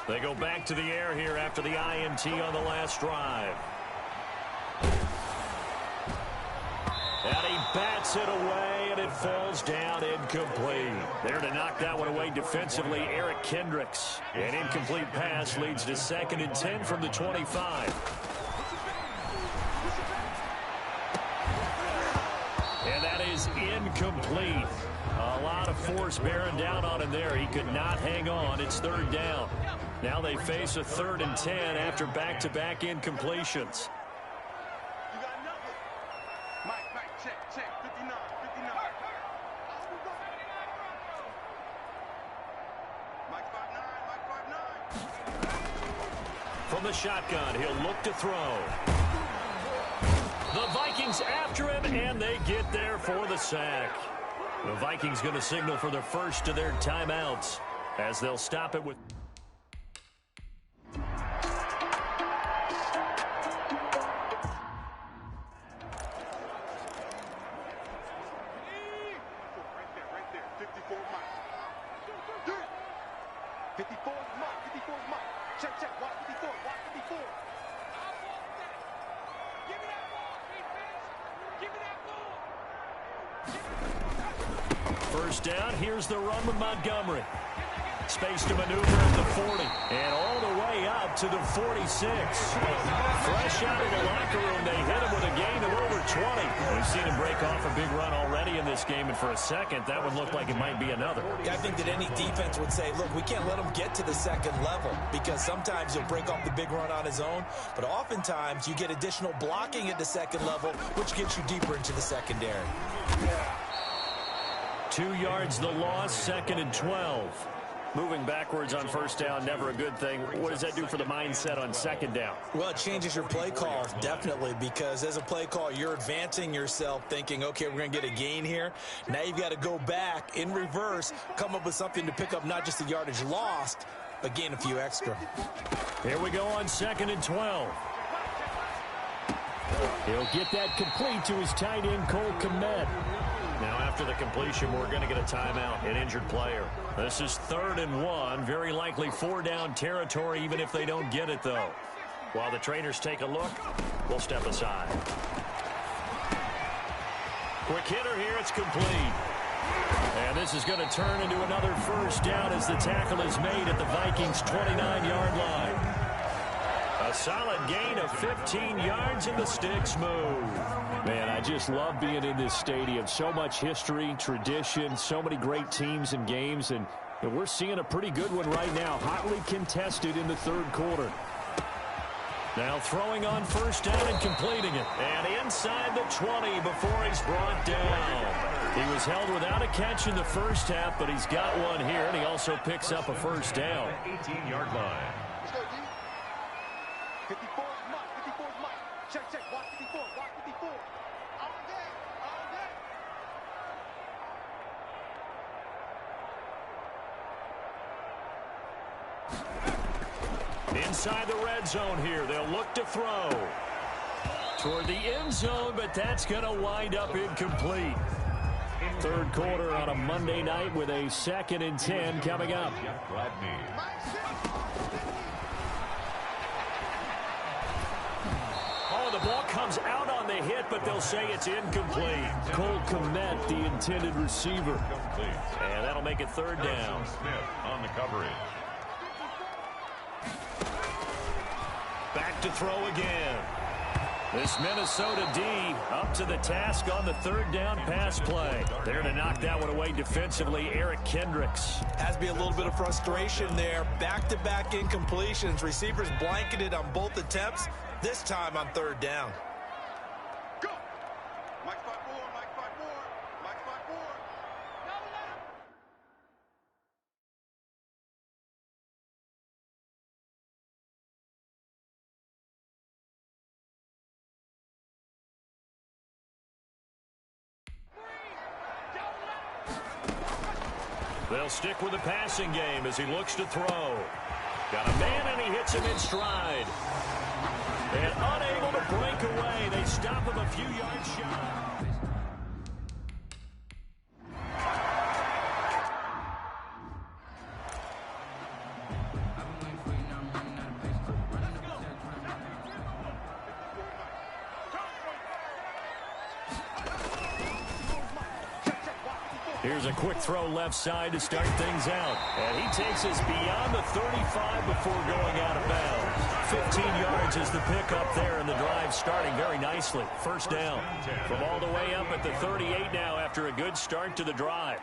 They go back to the air here after the INT on the last drive. And he bats it away, and it falls down incomplete. There to knock that one away defensively, Eric Kendricks. An incomplete pass leads to 2nd and 10 from the 25. And that is incomplete. A lot of force bearing down on him there. He could not hang on. It's 3rd down. Now they face a 3rd and 10 after back-to-back incompletions. You got nothing. Mike, check. 59. Mike 5'9". From the shotgun, he'll look to throw. The Vikings after him, and they get there for the sack. The Vikings going to signal for the first of their timeouts as they'll stop it with... First down, here's the run with Montgomery. Space to maneuver at the 40. And all the way up to the 46. Fresh out of the locker room, they hit him with a gain of over 20. We've seen him break off a big run already in this game, and for a second, that one looked like it might be another. I think that any defense would say, look, we can't let him get to the 2nd level, because sometimes he'll break off the big run on his own, but oftentimes you get additional blocking at the 2nd level, which gets you deeper into the secondary. 2 yards the loss, 2nd and 12. Moving backwards on first down, never a good thing. What does that do for the mindset on 2nd down? Well, it changes your play call, definitely, because as a play call, you're advancing yourself thinking, okay, we're going to get a gain here. Now you've got to go back in reverse, come up with something to pick up not just the yardage lost, but gain a few extra. Here we go on 2nd and 12. He'll get that complete to his tight end, Cole Kmet. Now, after the completion, we're going to get a timeout, an injured player. This is 3rd and 1, very likely 4-down territory, even if they don't get it, though. While the trainers take a look, we'll step aside. Quick hitter here, it's complete. And this is going to turn into another first down as the tackle is made at the Vikings' 29-yard line. A solid gain of 15 yards, and the sticks move. Man, I just love being in this stadium. So much history, tradition, so many great teams and games, and we're seeing a pretty good one right now, hotly contested in the 3rd quarter. Now throwing on first down and completing it. And inside the 20 before he's brought down. He was held without a catch in the first half, but he's got one here, and he also picks up a first down. 18-yard line. 54 is Mike. Check. Watch 54. All day. Inside the red zone here. They'll look to throw toward the end zone, but that's going to wind up incomplete. Third quarter on a Monday night with a 2nd and 10 coming up. Oh, the ball comes out on the hit, but they'll say it's incomplete. Cole Kmet, the intended receiver. And that'll make it 3rd down. Smith on the coverage. Back to throw again. This Minnesota D up to the task on the 3rd down pass play. There to knock that one away defensively, Eric Kendricks. Has to be a little bit of frustration there. Back-to-back incompletions. Receivers blanketed on both attempts, this time on 3rd down. Go! Mike 5-4, Mike 5-4, Mike 5-4. They'll stick with the passing game as he looks to throw. Got a man, and he hits him in stride. And unable to break away, they stop him a few yards shy. Here's a quick throw left side to start things out. And he takes us beyond the 35 before going out of bounds. 15 yards is the pickup there, and the drive starting very nicely. 1st down. From all the way up at the 38 now after a good start to the drive.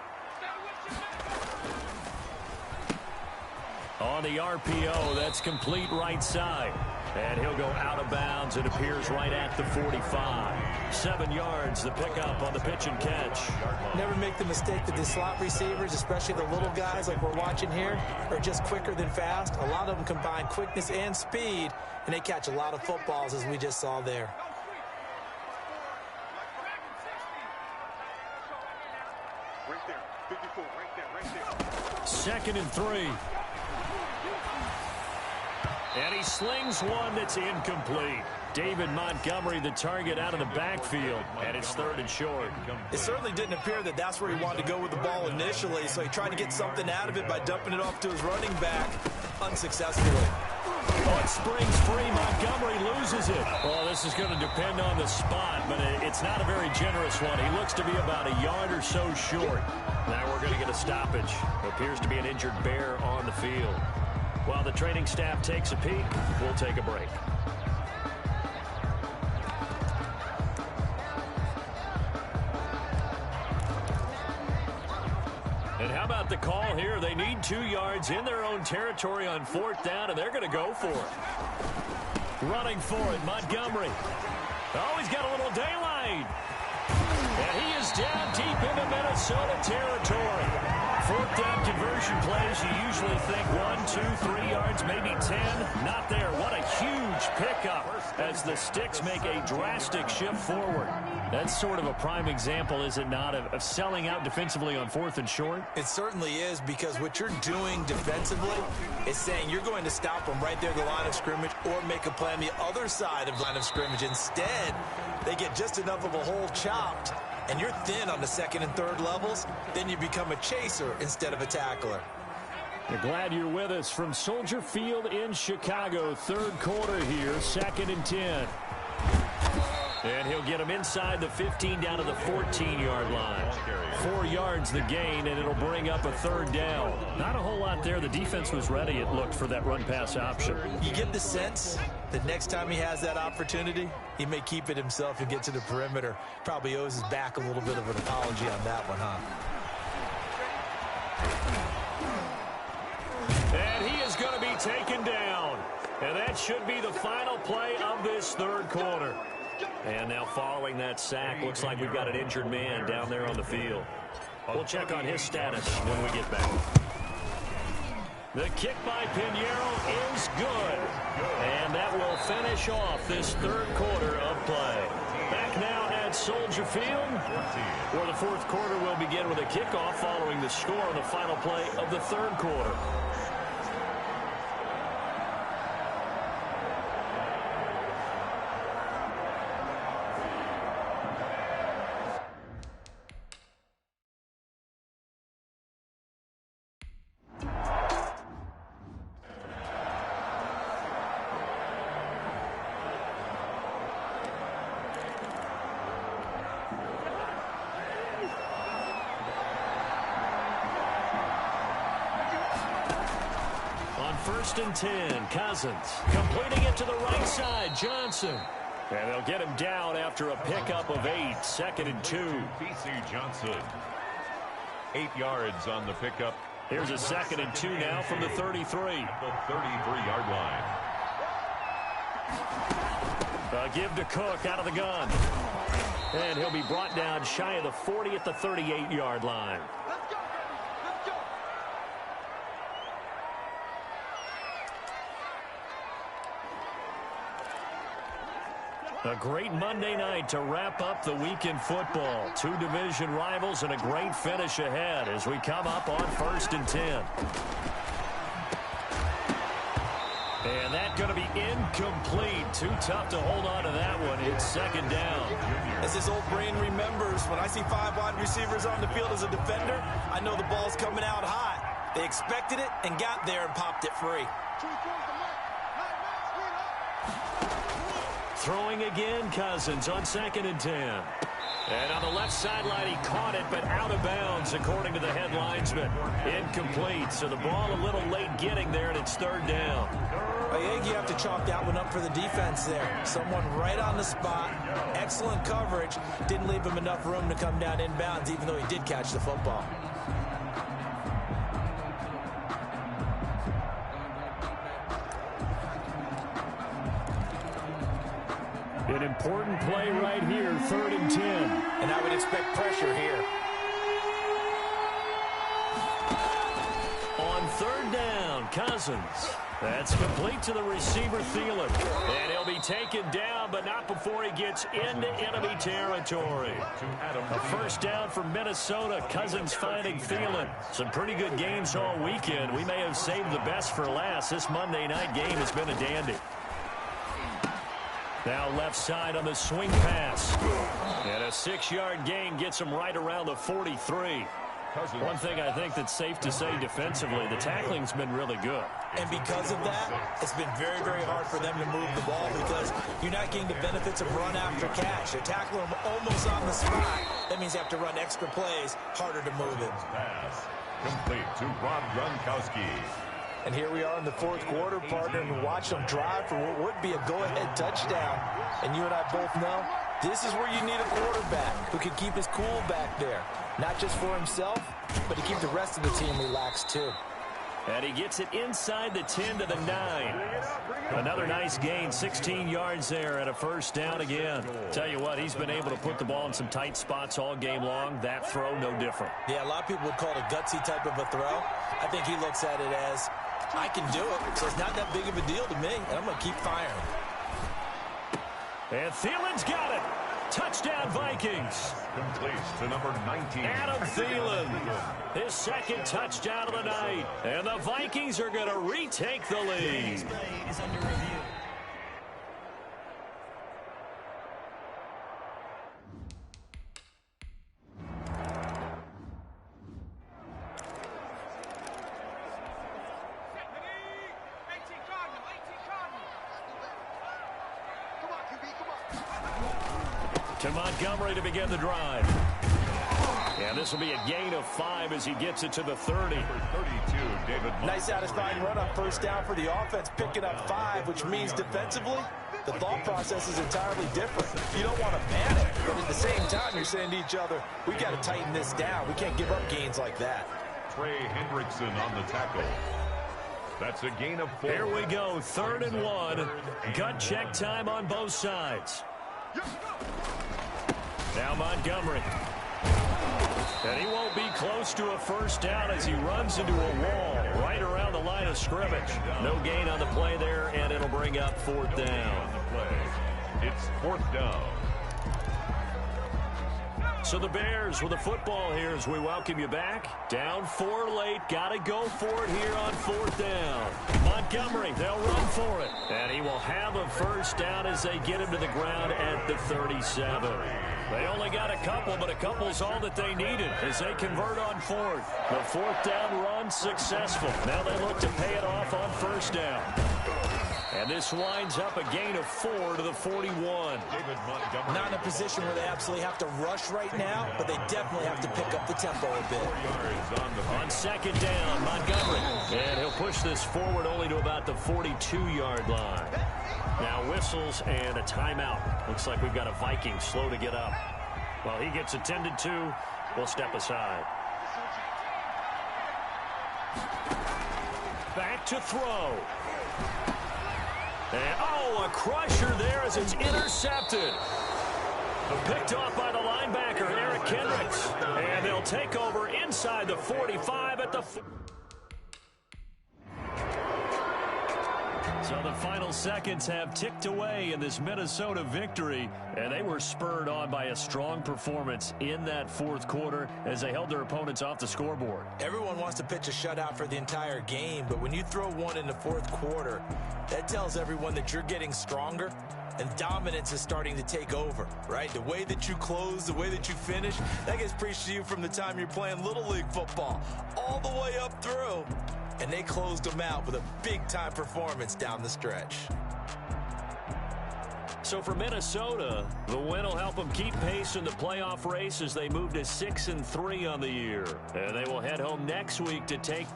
On the RPO, that's complete right side. And he'll go out of bounds. It appears right at the 45. 7 yards, the pickup on the pitch and catch. Never make the mistake that the slot receivers, especially the little guys like we're watching here, are just quicker than fast. A lot of them combine quickness and speed, and they catch a lot of footballs, as we just saw there. Right there, 54, right there. 2nd and 3. And he slings one that's incomplete. David Montgomery, the target, out of the backfield, and it's 3rd and short. It certainly didn't appear that that's where he wanted to go with the ball initially, so he tried to get something out of it by dumping it off to his running back unsuccessfully. Oh, it springs free. Montgomery loses it. Oh, this is going to depend on the spot, but it's not a very generous one. He looks to be about a yard or so short. Now we're going to get a stoppage. Appears to be an injured bear on the field. While the training staff takes a peek, we'll take a break. And how about the call here? They need 2 yards in their own territory on 4th down, and they're going to go for it. Running for it, Montgomery. Oh, he's got a little daylight. And he is down deep into Minnesota territory. 4th down conversion plays, you usually think 1, 2, 3 yards, maybe 10. Not there. What a huge pickup as the Sticks make a drastic shift forward. That's sort of a prime example, is it not, of selling out defensively on 4th and short? It certainly is, because what you're doing defensively is saying you're going to stop them right there at the line of scrimmage or make a play on the other side of the line of scrimmage. Instead, they get just enough of a hole chopped, and you're thin on the 2nd and 3rd levels, then you become a chaser instead of a tackler. We're glad you're with us from Soldier Field in Chicago. 3rd quarter here, 2nd and 10. And he'll get him inside the 15 down to the 14-yard line. 4 yards the gain, and it'll bring up a 3rd down. Not a whole lot there. The defense was ready, it looked, for that run-pass option. You get the sense that next time he has that opportunity, he may keep it himself and get to the perimeter. Probably owes his back a little bit of an apology on that one, huh? And he is going to be taken down. And that should be the final play of this 3rd quarter. And now following that sack, looks like we've got an injured man down there on the field. We'll check on his status when we get back. The kick by Pinheiro is good. And that will finish off this 3rd quarter of play. Back now at Soldier Field, where the 4th quarter will begin with a kickoff following the score on the final play of the 3rd quarter. first and 10. Cousins completing it to the right side. Johnson. And they'll get him down after a pickup of 8. 2nd and 2. P.C. Johnson. 8 yards on the pickup. Here's a 2nd and 2 now from the 33. The 33-yard line. Give to Cook out of the gun. And he'll be brought down shy of the 40 at the 38-yard line. Let's go, let's go. A great Monday night to wrap up the week in football. 2 division rivals and a great finish ahead as we come up on 1st and 10. And that's going to be incomplete. Too tough to hold on to that one. It's 2nd down. As his old brain remembers, when I see 5 wide receivers on the field as a defender, I know the ball's coming out hot. They expected it and got there and popped it free. Throwing again, Cousins on 2nd and 10. And on the left sideline, he caught it, but out of bounds, according to the head linesman. Incomplete, so the ball a little late getting there, and it's 3rd down. I think you have to chalk that one up for the defense there. Someone right on the spot, excellent coverage, didn't leave him enough room to come down inbounds, even though he did catch the football. An important play right here, 3rd and 10. And I would expect pressure here. On 3rd down, Cousins. That's complete to the receiver, Thielen. And he'll be taken down, but not before he gets into enemy territory. A 1st down for Minnesota. Cousins finding Thielen. Some pretty good games all weekend. We may have saved the best for last. This Monday night game has been a dandy. Now left side on the swing pass. And a 6-yard gain gets him right around the 43. One thing I think that's safe to say defensively, the tackling's been really good. And because of that, it's been very, very hard for them to move the ball because you're not getting the benefits of run after catch. You tackle them almost on the spot. That means you have to run extra plays, harder to move it. Pass complete to Rob Gronkowski. And here we are in the 4th quarter, partner, and watch them drive for what would be a go-ahead touchdown. And you and I both know this is where you need a quarterback who can keep his cool back there. Not just for himself, but to keep the rest of the team relaxed too. And he gets it inside the 10 to the 9. Another nice gain, 16 yards there and a 1st down again. Tell you what, he's been able to put the ball in some tight spots all game long. That throw, no different. Yeah, a lot of people would call it a gutsy type of a throw. I think he looks at it as, I can do it, so it's not that big of a deal to me, and I'm going to keep firing. And Thielen's got it. Touchdown, Vikings. Completes to number 19. Adam Thielen. His 2nd touchdown of the night. And the Vikings are going to retake the lead. Is under review. To Montgomery to begin the drive. And this will be a gain of 5 as he gets it to the 30. 32, David. Nice satisfying run on 1st down for the offense, picking up 5, which means defensively, the thought process is entirely different. You don't want to panic, but at the same time, you're saying to each other, we got to tighten this down. We can't give up gains like that. Trey Hendrickson on the tackle. That's a gain of 4. Here we go, 3rd and 1. Gut check time on both sides. Now Montgomery. And he won't be close to a 1st down as he runs into a wall right around the line of scrimmage. No gain on the play there, and it'll bring up 4th down. It's 4th down. So the Bears with the football here as we welcome you back. Down 4 late. Got to go for it here on 4th down. Montgomery, they'll run for it. And he will have a 1st down as they get him to the ground at the 37. They only got a couple, but a couple's all that they needed as they convert on 4th. The 4th down run successful. Now they look to pay it off on 1st down. And this winds up a gain of 4 to the 41. Not in a position where they absolutely have to rush right now, but they definitely have to pick up the tempo a bit. On second down, Montgomery. And he'll push this forward only to about the 42-yard line. Now whistles and a timeout. Looks like we've got a Viking slow to get up. While he gets attended to, we'll step aside. Back to throw. And, a crusher there as it's intercepted. Picked off by the linebacker, Eric Kendricks. And they'll take over inside the 45 at the... So the final seconds have ticked away in this Minnesota victory, and they were spurred on by a strong performance in that fourth quarter as they held their opponents off the scoreboard. Everyone wants to pitch a shutout for the entire game, but when you throw one in the fourth quarter, that tells everyone that you're getting stronger and dominance is starting to take over, right? The way that you close, the way that you finish, that gets preached to you from the time you're playing Little League football all the way up through. And they closed them out with a big-time performance down the stretch. So for Minnesota, the win will help them keep pace in the playoff race as they move to 6-3 on the year. And they will head home next week to take...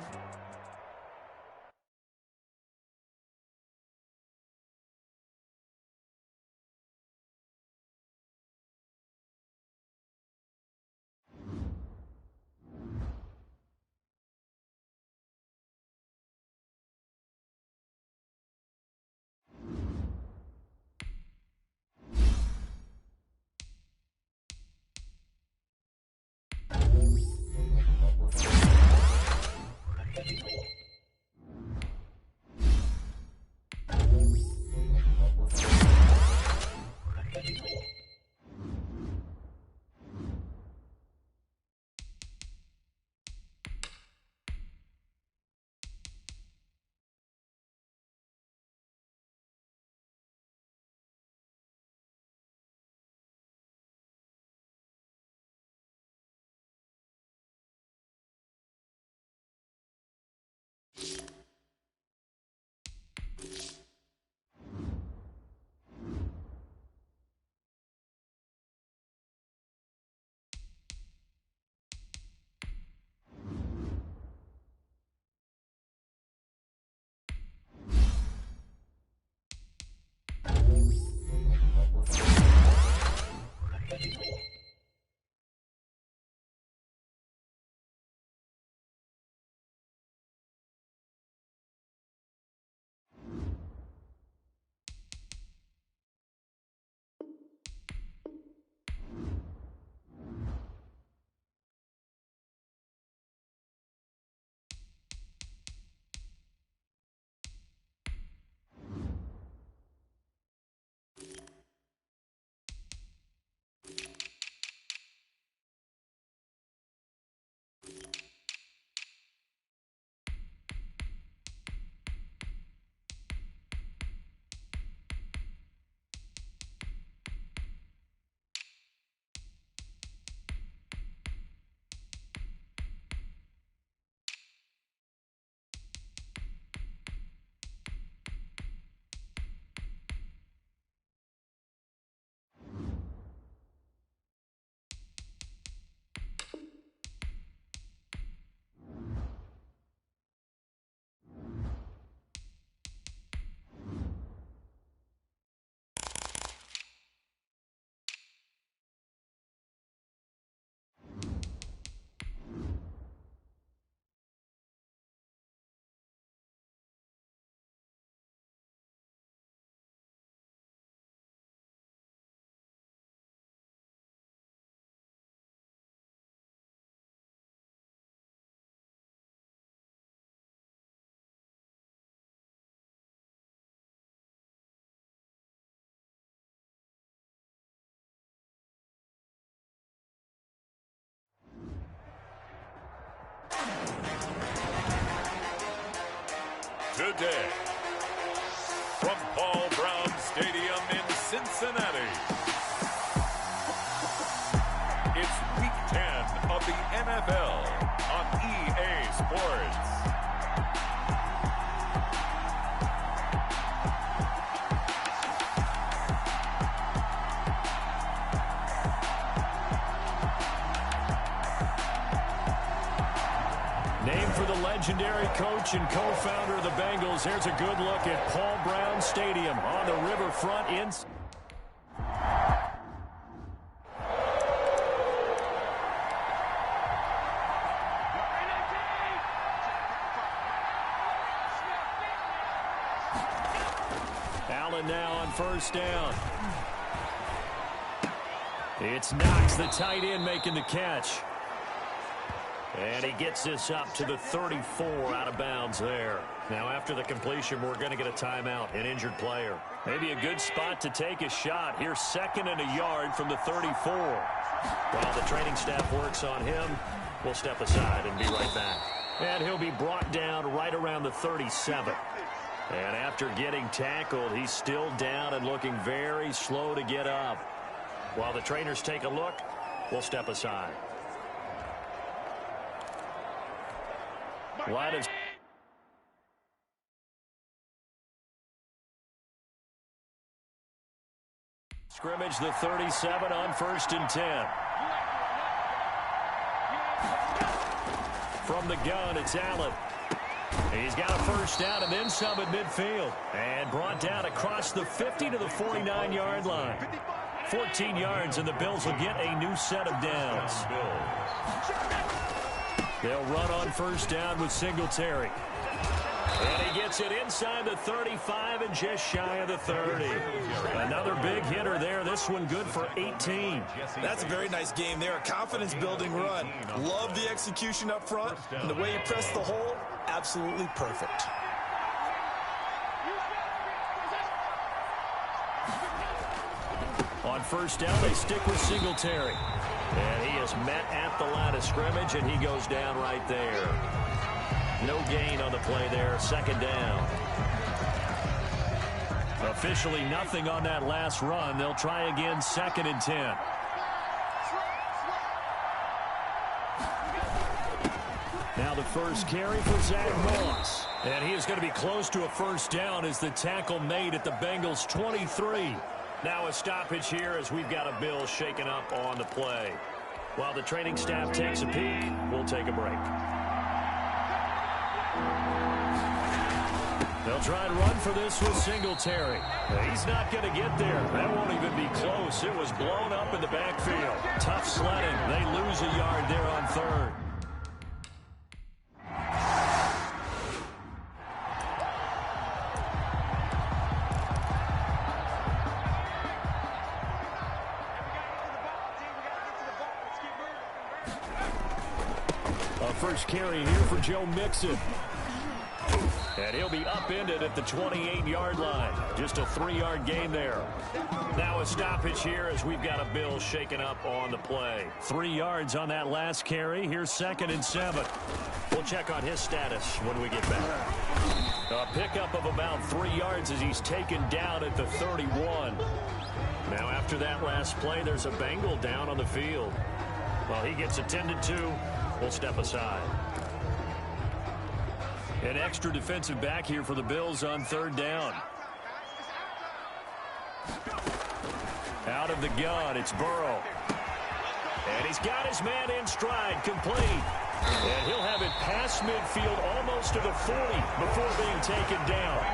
Today, from Paul Brown Stadium in Cincinnati, it's Week 10 of the NFL on EA Sports. Named for the legendary coach and co-founder of the Bengals, here's a good look at Paul Brown Stadium on the riverfront in. Allen now on first down. It's Knox, the tight end, making the catch. And he gets this up to the 34, out of bounds there. Now, after the completion, we're going to get a timeout, an injured player. Maybe a good spot to take a shot. Here's 2nd and a yard from the 34. While the training staff works on him, we'll step aside and be right back. And he'll be brought down right around the 37. And after getting tackled, he's still down and looking very slow to get up. While the trainers take a look, we'll step aside. Line of scrimmage, the 37 on 1st and 10. From the gun, it's Allen. He's got a first down and then some at midfield. And brought down across the 50 to the 49-yard line. 14 yards, and the Bills will get a new set of downs. They'll run on first down with Singletary. And he gets it inside the 35 and just shy of the 30. Another big hitter there. This one good for 18. That's a very nice game there. A confidence-building run. Love the execution up front. And the way he pressed the hole, absolutely perfect. On first down, they stick with Singletary. And he is met at the line of scrimmage, and he goes down right there. No gain on the play there. 2nd down. Officially nothing on that last run. They'll try again, 2nd and 10. Now the first carry for Zach Moss. And he is going to be close to a first down as the tackle made at the Bengals' 23. Now a stoppage here as we've got a Bill shaken up on the play. While the training staff takes a peek, we'll take a break. They'll try and run for this with Singletary. He's not going to get there. That won't even be close. It was blown up in the backfield. Tough sledding. They lose a yard there on 3rd. First carry here for Joe Mixon. And he'll be upended at the 28-yard line. Just a 3-yard gain there. Now a stoppage here as we've got a Bill shaken up on the play. 3 yards on that last carry. Here's 2nd and 7. We'll check on his status when we get back. A pickup of about 3 yards as he's taken down at the 31. Now after that last play, there's a Bengal down on the field. Well, he gets attended to. We'll step aside. An extra defensive back here for the Bills on 3rd down. Out of the gun, it's Burrow. And he's got his man in stride, complete. And he'll have it past midfield almost to the 40 before being taken down.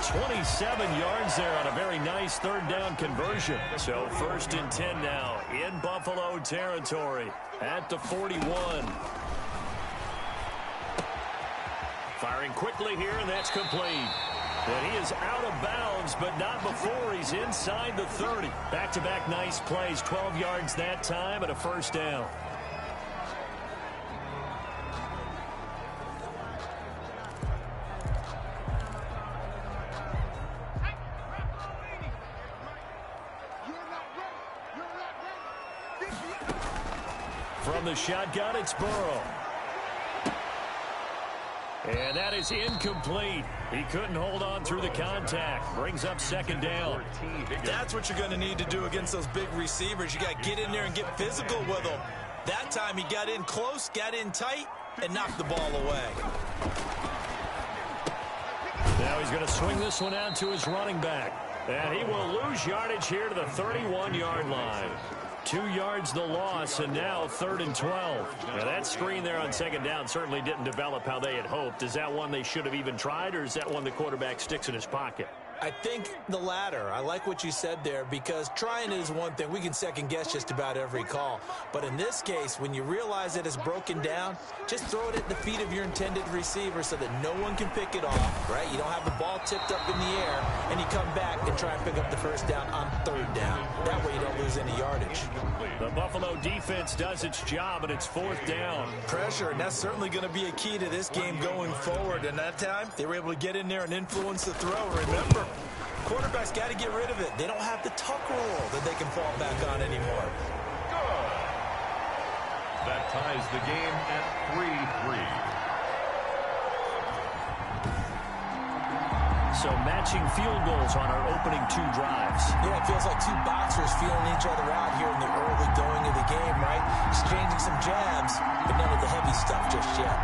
27 yards there on a very nice 3rd down conversion. So 1st and 10 now in Buffalo territory at the 41. Firing quickly here, and that's complete. And he is out of bounds, but not before he's inside the 30. Back-to-back nice plays, 12 yards that time and a first down. From the shotgun, it's Burrow. And that is incomplete. He couldn't hold on through the contact. Brings up 2nd down. That's what you're going to need to do against those big receivers. You got to get in there and get physical with them. That time he got in close, got in tight, and knocked the ball away. Now he's going to swing this one out to his running back. And he will lose yardage here to the 31-yard line. 2 yards the loss, and now 3rd and 12. Now that screen there on 2nd down certainly didn't develop how they had hoped. Is that one they should have even tried, or is that one the quarterback sticks in his pocket? I think the latter. I like what you said there, because trying it is one thing. We can second guess just about every call. But in this case, when you realize that it's broken down, just throw it at the feet of your intended receiver so that no one can pick it off, right? You don't have the ball tipped up in the air, and you come back and try and pick up the 1st down on 3rd down. That way you don't lose any yardage. The Buffalo defense does its job, and it's 4th down. Pressure, and that's certainly going to be a key to this game going forward. And that time, they were able to get in there and influence the throw. Remember, quarterbacks got to get rid of it. They don't have the tuck rule that they can fall back on anymore. Good. That ties the game at 3-3. So matching field goals on our opening 2 drives. Yeah, it feels like 2 boxers feeling each other out here in the early going of the game, right? Exchanging some jabs, but none of the heavy stuff just yet.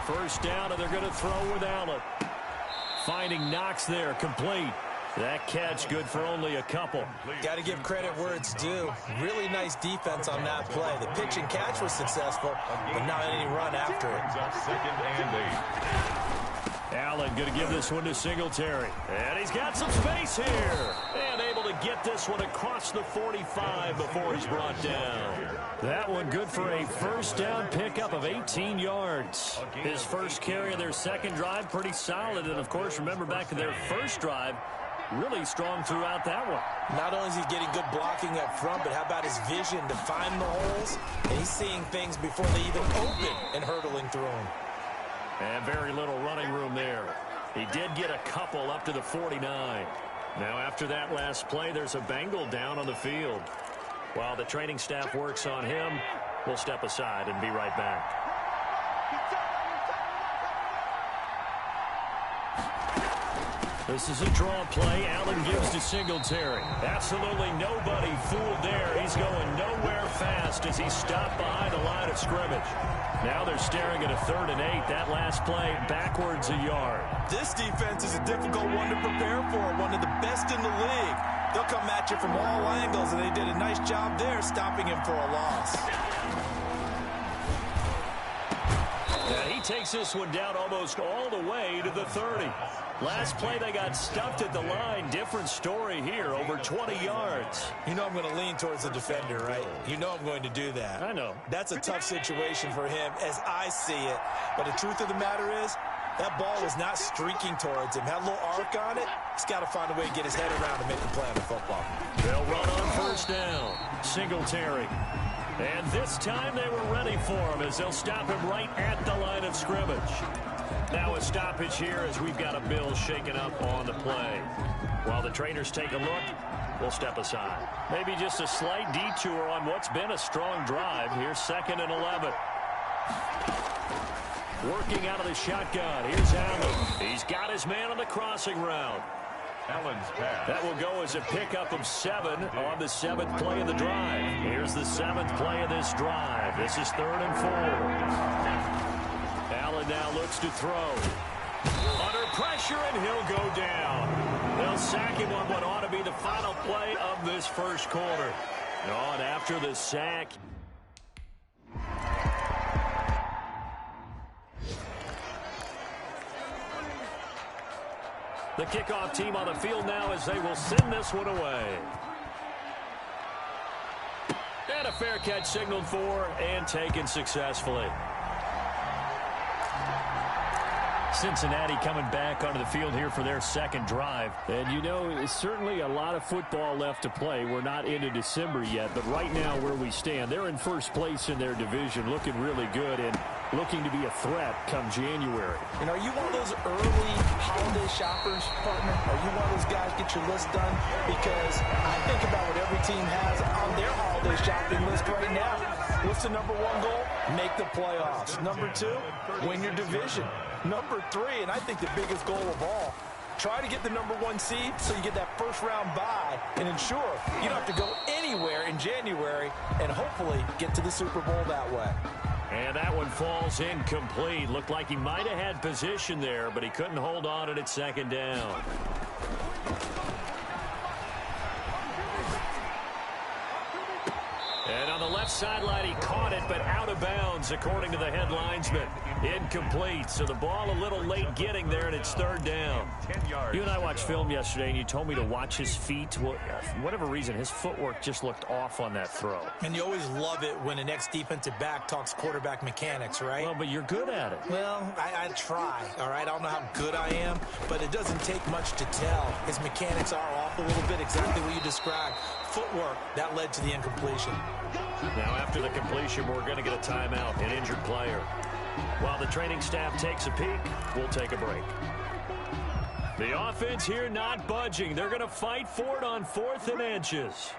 First down, and they're going to throw with Allen. Finding Knox there, complete. That catch good for only a couple. Got to give credit where it's due. Really nice defense on that play. The pitch and catch was successful, but not any run after it. 2nd and 8. Allen going to give this one to Singletary. And he's got some space here. And able to get this one across the 45 before he's brought down. That one good for a 1st down pickup of 18 yards. His first carry of their 2nd drive, pretty solid. And, of course, remember back to their 1st drive, really strong throughout that one. Not only is he getting good blocking up front, but how about his vision to find the holes? And he's seeing things before they even open and hurtling through them. And very little running room there. He did get a couple up to the 49. Now after that last play, there's a Bengal down on the field. While the training staff works on him, we'll step aside and be right back. This is a draw play. Allen gives to Singletary. Absolutely nobody fooled there. He's going nowhere fast as he's stopped behind the line of scrimmage. Now they're staring at a 3rd and 8. That last play backwards a yard. This defense is a difficult one to prepare for, one of the best in the league. They'll come at you from all angles, and they did a nice job there stopping him for a loss. And he takes this one down almost all the way to the 30. Last play, they got stuffed at the line. Different story here, over 20 yards. You know I'm going to lean towards the defender, right? You know I'm going to do that. I know. That's a tough situation for him as I see it. But the truth of the matter is, that ball was not streaking towards him. Had a little arc on it. He's got to find a way to get his head around and make a play on the football. They'll run on 1st down. Singletary. And this time they were ready for him as they'll stop him right at the line of scrimmage. Now a stoppage here as we've got a Bill shaken up on the play. While the trainers take a look, we'll step aside. Maybe just a slight detour on what's been a strong drive. Here's 2nd and 11. Working out of the shotgun. Here's Allen. He's got his man on the crossing route. Allen's pass. That will go as a pickup of 7 on the 7th play of the drive. Here's the 7th play of this drive. This is 3rd and 4. Allen now looks to throw. Under pressure, and he'll go down. They'll sack him on what ought to be the final play of this 1st quarter. On after the sack. The kickoff team on the field now as they will send this one away. And a fair catch signaled for and taken successfully. Cincinnati coming back onto the field here for their 2nd drive. And you know, it's certainly a lot of football left to play. We're not into December yet, but right now where we stand, they're in 1st place in their division, looking really good and looking to be a threat come January. And are you one of those early holiday shoppers, partner? Are you one of those guys get your list done? Because I think about what every team has on their holiday shopping list right now. What's the #1 goal? Make the playoffs. #2, win your division. #3, and I think the biggest goal of all, Try to get the #1 seed so you get that first-round bye and ensure you don't have to go anywhere in January and hopefully get to the Super Bowl that way. And that one falls incomplete. Looked like he might have had position there, but he couldn't hold on at second down. And on the left sideline, he caught it, but out of bounds, according to the head linesman. Incomplete, so the ball a little late getting there, and it's third down. You and I watched film yesterday, and you told me to watch his feet. Well, for whatever reason, his footwork just looked off on that throw. And you always love it when an ex-defensive back talks quarterback mechanics, right? Well, but you're good at it. Well, I try, all right? I don't know how good I am, but it doesn't take much to tell. His mechanics are off a little bit, exactly what you described. Footwork, that led to the incompletion. Now, after the completion, we're going to get a timeout, an injured player. While the training staff takes a peek, we'll take a break. The offense here not budging. They're going to fight for it on 4th and inches.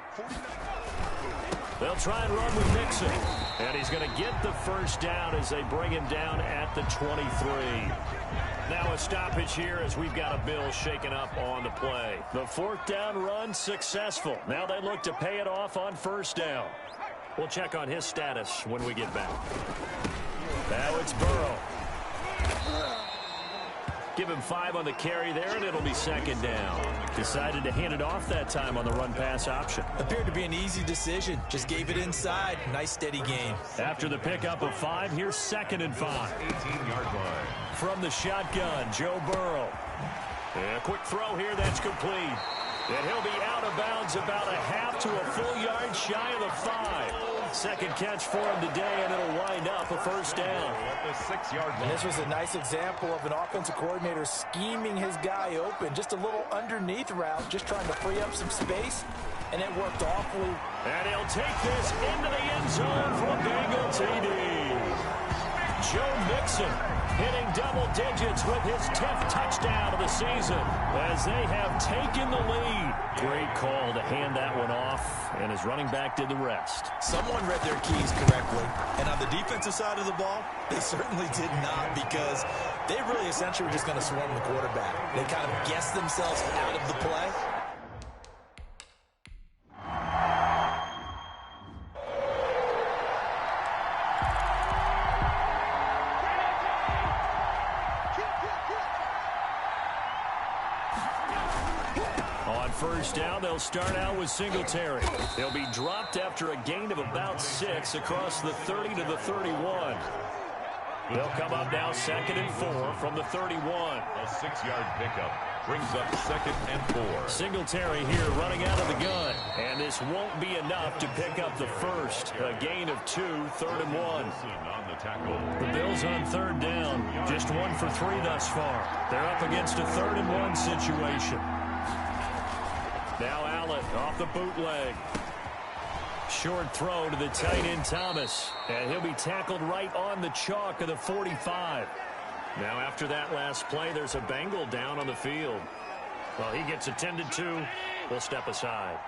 They'll try and run with Mixon. And he's going to get the first down as they bring him down at the 23. Now a stoppage here as we've got a Bill shaken up on the play. The 4th down run successful. Now they look to pay it off on 1st down. We'll check on his status when we get back. Now it's Burrow. Give him 5 on the carry there, and it'll be 2nd down. Decided to hand it off that time on the run-pass option. Appeared to be an easy decision. Just gave it inside. Nice, steady gain. After the pickup of 5, here's 2nd and 5. 18-yard line. From the shotgun, Joe Burrow. And a quick throw here that's complete. And he'll be out of bounds about a half to a full yard shy of the 5. Second catch for him today, and it'll wind up a 1st down. At the 6-yard line. And this was a nice example of an offensive coordinator scheming his guy open. Just a little underneath route, just trying to free up some space, and it worked awfully. And he'll take this into the end zone for a Bengal TD. Joe Mixon hitting double digits with his 10th touchdown of the season as they have taken the lead. Great call to hand that one off, and his running back did the rest. Someone read their keys correctly, and on the defensive side of the ball, they certainly did not, because they really essentially were just going to swarm the quarterback. They kind of guessed themselves out of the play. First down, they'll start out with Singletary. He'll be dropped after a gain of about 6 across the 30 to the 31. They'll come up now 2nd and 4 from the 31. A 6-yard pickup brings up 2nd and 4. Singletary here running out of the gun. And this won't be enough to pick up the first. A gain of 2, 3rd and 1. On the tackle. The Bills on 3rd down. Just 1 for 3 thus far. They're up against a 3rd and 1 situation. Now Allen off the bootleg. Short throw to the tight end Thomas. And he'll be tackled right on the chalk of the 45. Now after that last play, there's a Bengal down on the field. Well, he gets attended to. We'll step aside.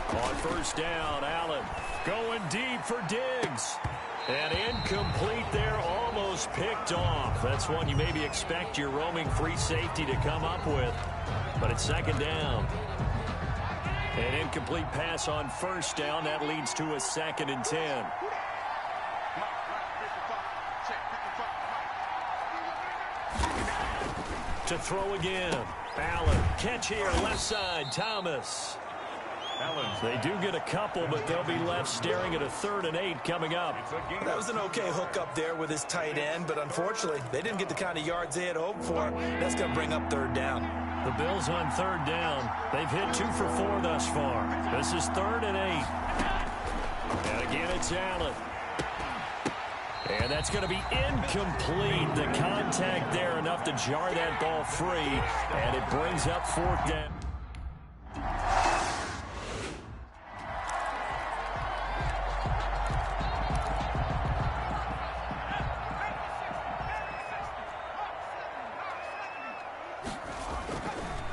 On 1st down, Allen going deep for Diggs. And incomplete there, almost picked off. That's one you maybe expect your roaming free safety to come up with. But it's 2nd down. An incomplete pass on 1st down. That leads to a 2nd and 10. To throw again. Allen, catch here, left side, Thomas. They do get a couple, but they'll be left staring at a 3rd and 8 coming up. That was an okay hook up there with his tight end, but unfortunately, they didn't get the kind of yards they had hoped for. That's going to bring up 3rd down. The Bills on 3rd down. They've hit 2 for 4 thus far. This is 3rd and 8. And again, it's Allen. And that's going to be incomplete. The contact there enough to jar that ball free, and it brings up 4th down.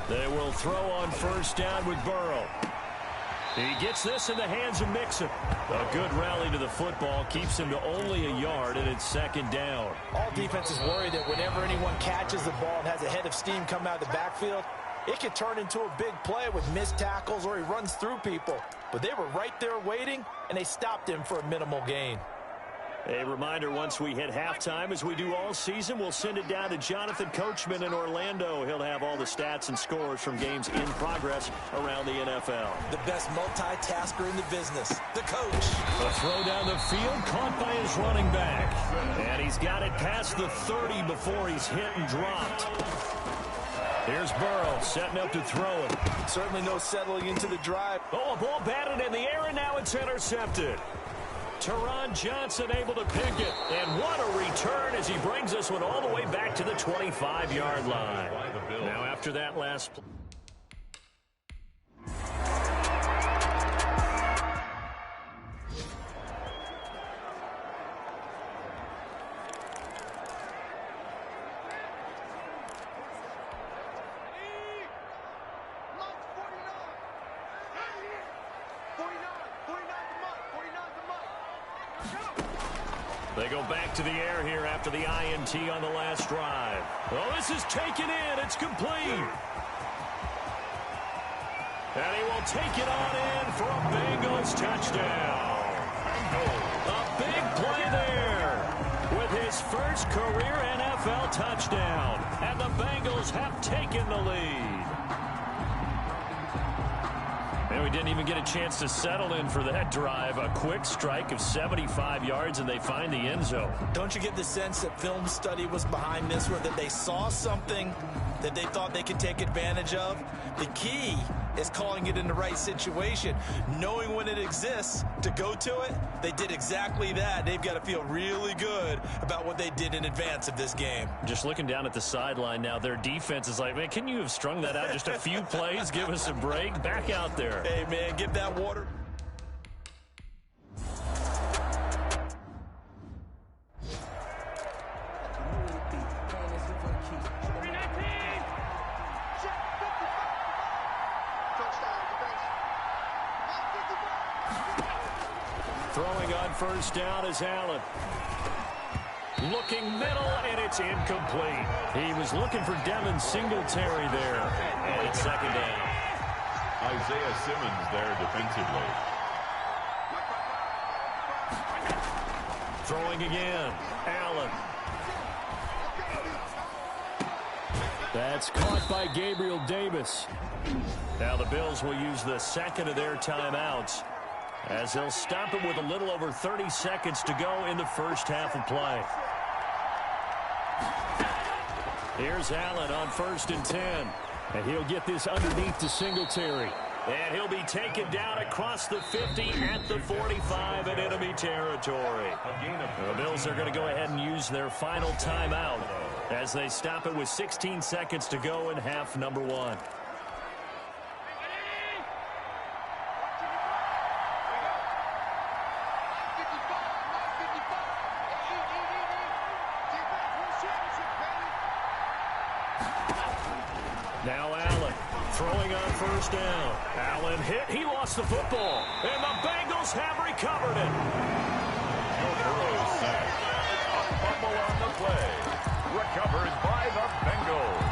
They will throw on 1st down with Burrow. He gets this in the hands of Mixon. A good rally to the football keeps him to only a yard, and it's second down. All defenses worry that whenever anyone catches the ball and has a head of steam come out of the backfield, it could turn into a big play with missed tackles or he runs through people. But they were right there waiting, and they stopped him for a minimal gain. A reminder, once we hit halftime, as we do all season, we'll send it down to Jonathan Coachman in Orlando. He'll have all the stats and scores from games in progress around the NFL. The best multitasker in the business, the coach. A throw down the field, caught by his running back. And he's got it past the 30 before he's hit and dropped. Here's Burrow setting up to throw it. Certainly no settling into the drive. Oh, a ball batted in the air, and now it's intercepted. Teron Johnson able to pick it. And what a return as he brings this one all the way back to the 25-yard line. Now after that last play. They go back to the air here after the INT on the last drive. Oh, this is taken in. It's complete. And he will take it on in for a Bengals touchdown. A big play there with his first career NFL touchdown. And the Bengals have taken the lead. And we didn't even get a chance to settle in for that drive. A quick strike of 75 yards, and they find the end zone. Don't you get the sense that film study was behind this, where that they saw something that they thought they could take advantage of? The key is calling it in the right situation, knowing when it exists to go to it. They did exactly that. They've got to feel really good about what they did in advance of this game. Just looking down at the sideline now, their defense is like, man, can you have strung that out just a few plays? Give us a break. Back out there. Hey, man, give that water. Throwing on first down is Allen. Looking middle, and it's incomplete. He was looking for Devin Singletary there. And it's second down. Isaiah Simmons there defensively. Throwing again. Allen. That's caught by Gabriel Davis. Now the Bills will use the second of their timeouts, as they'll stop it with a little over 30 seconds to go in the first half of play. Here's Allen on 1st and 10. And he'll get this underneath to Singletary. And he'll be taken down across the 50 at the 45 in enemy territory. The Bills are going to go ahead and use their final timeout as they stop it with 16 seconds to go in half number one. Now Allen throwing on first down. Allen hit. He lost the football. And the Bengals have recovered it. Burrow sacked. A fumble on the play. Recovered by the Bengals.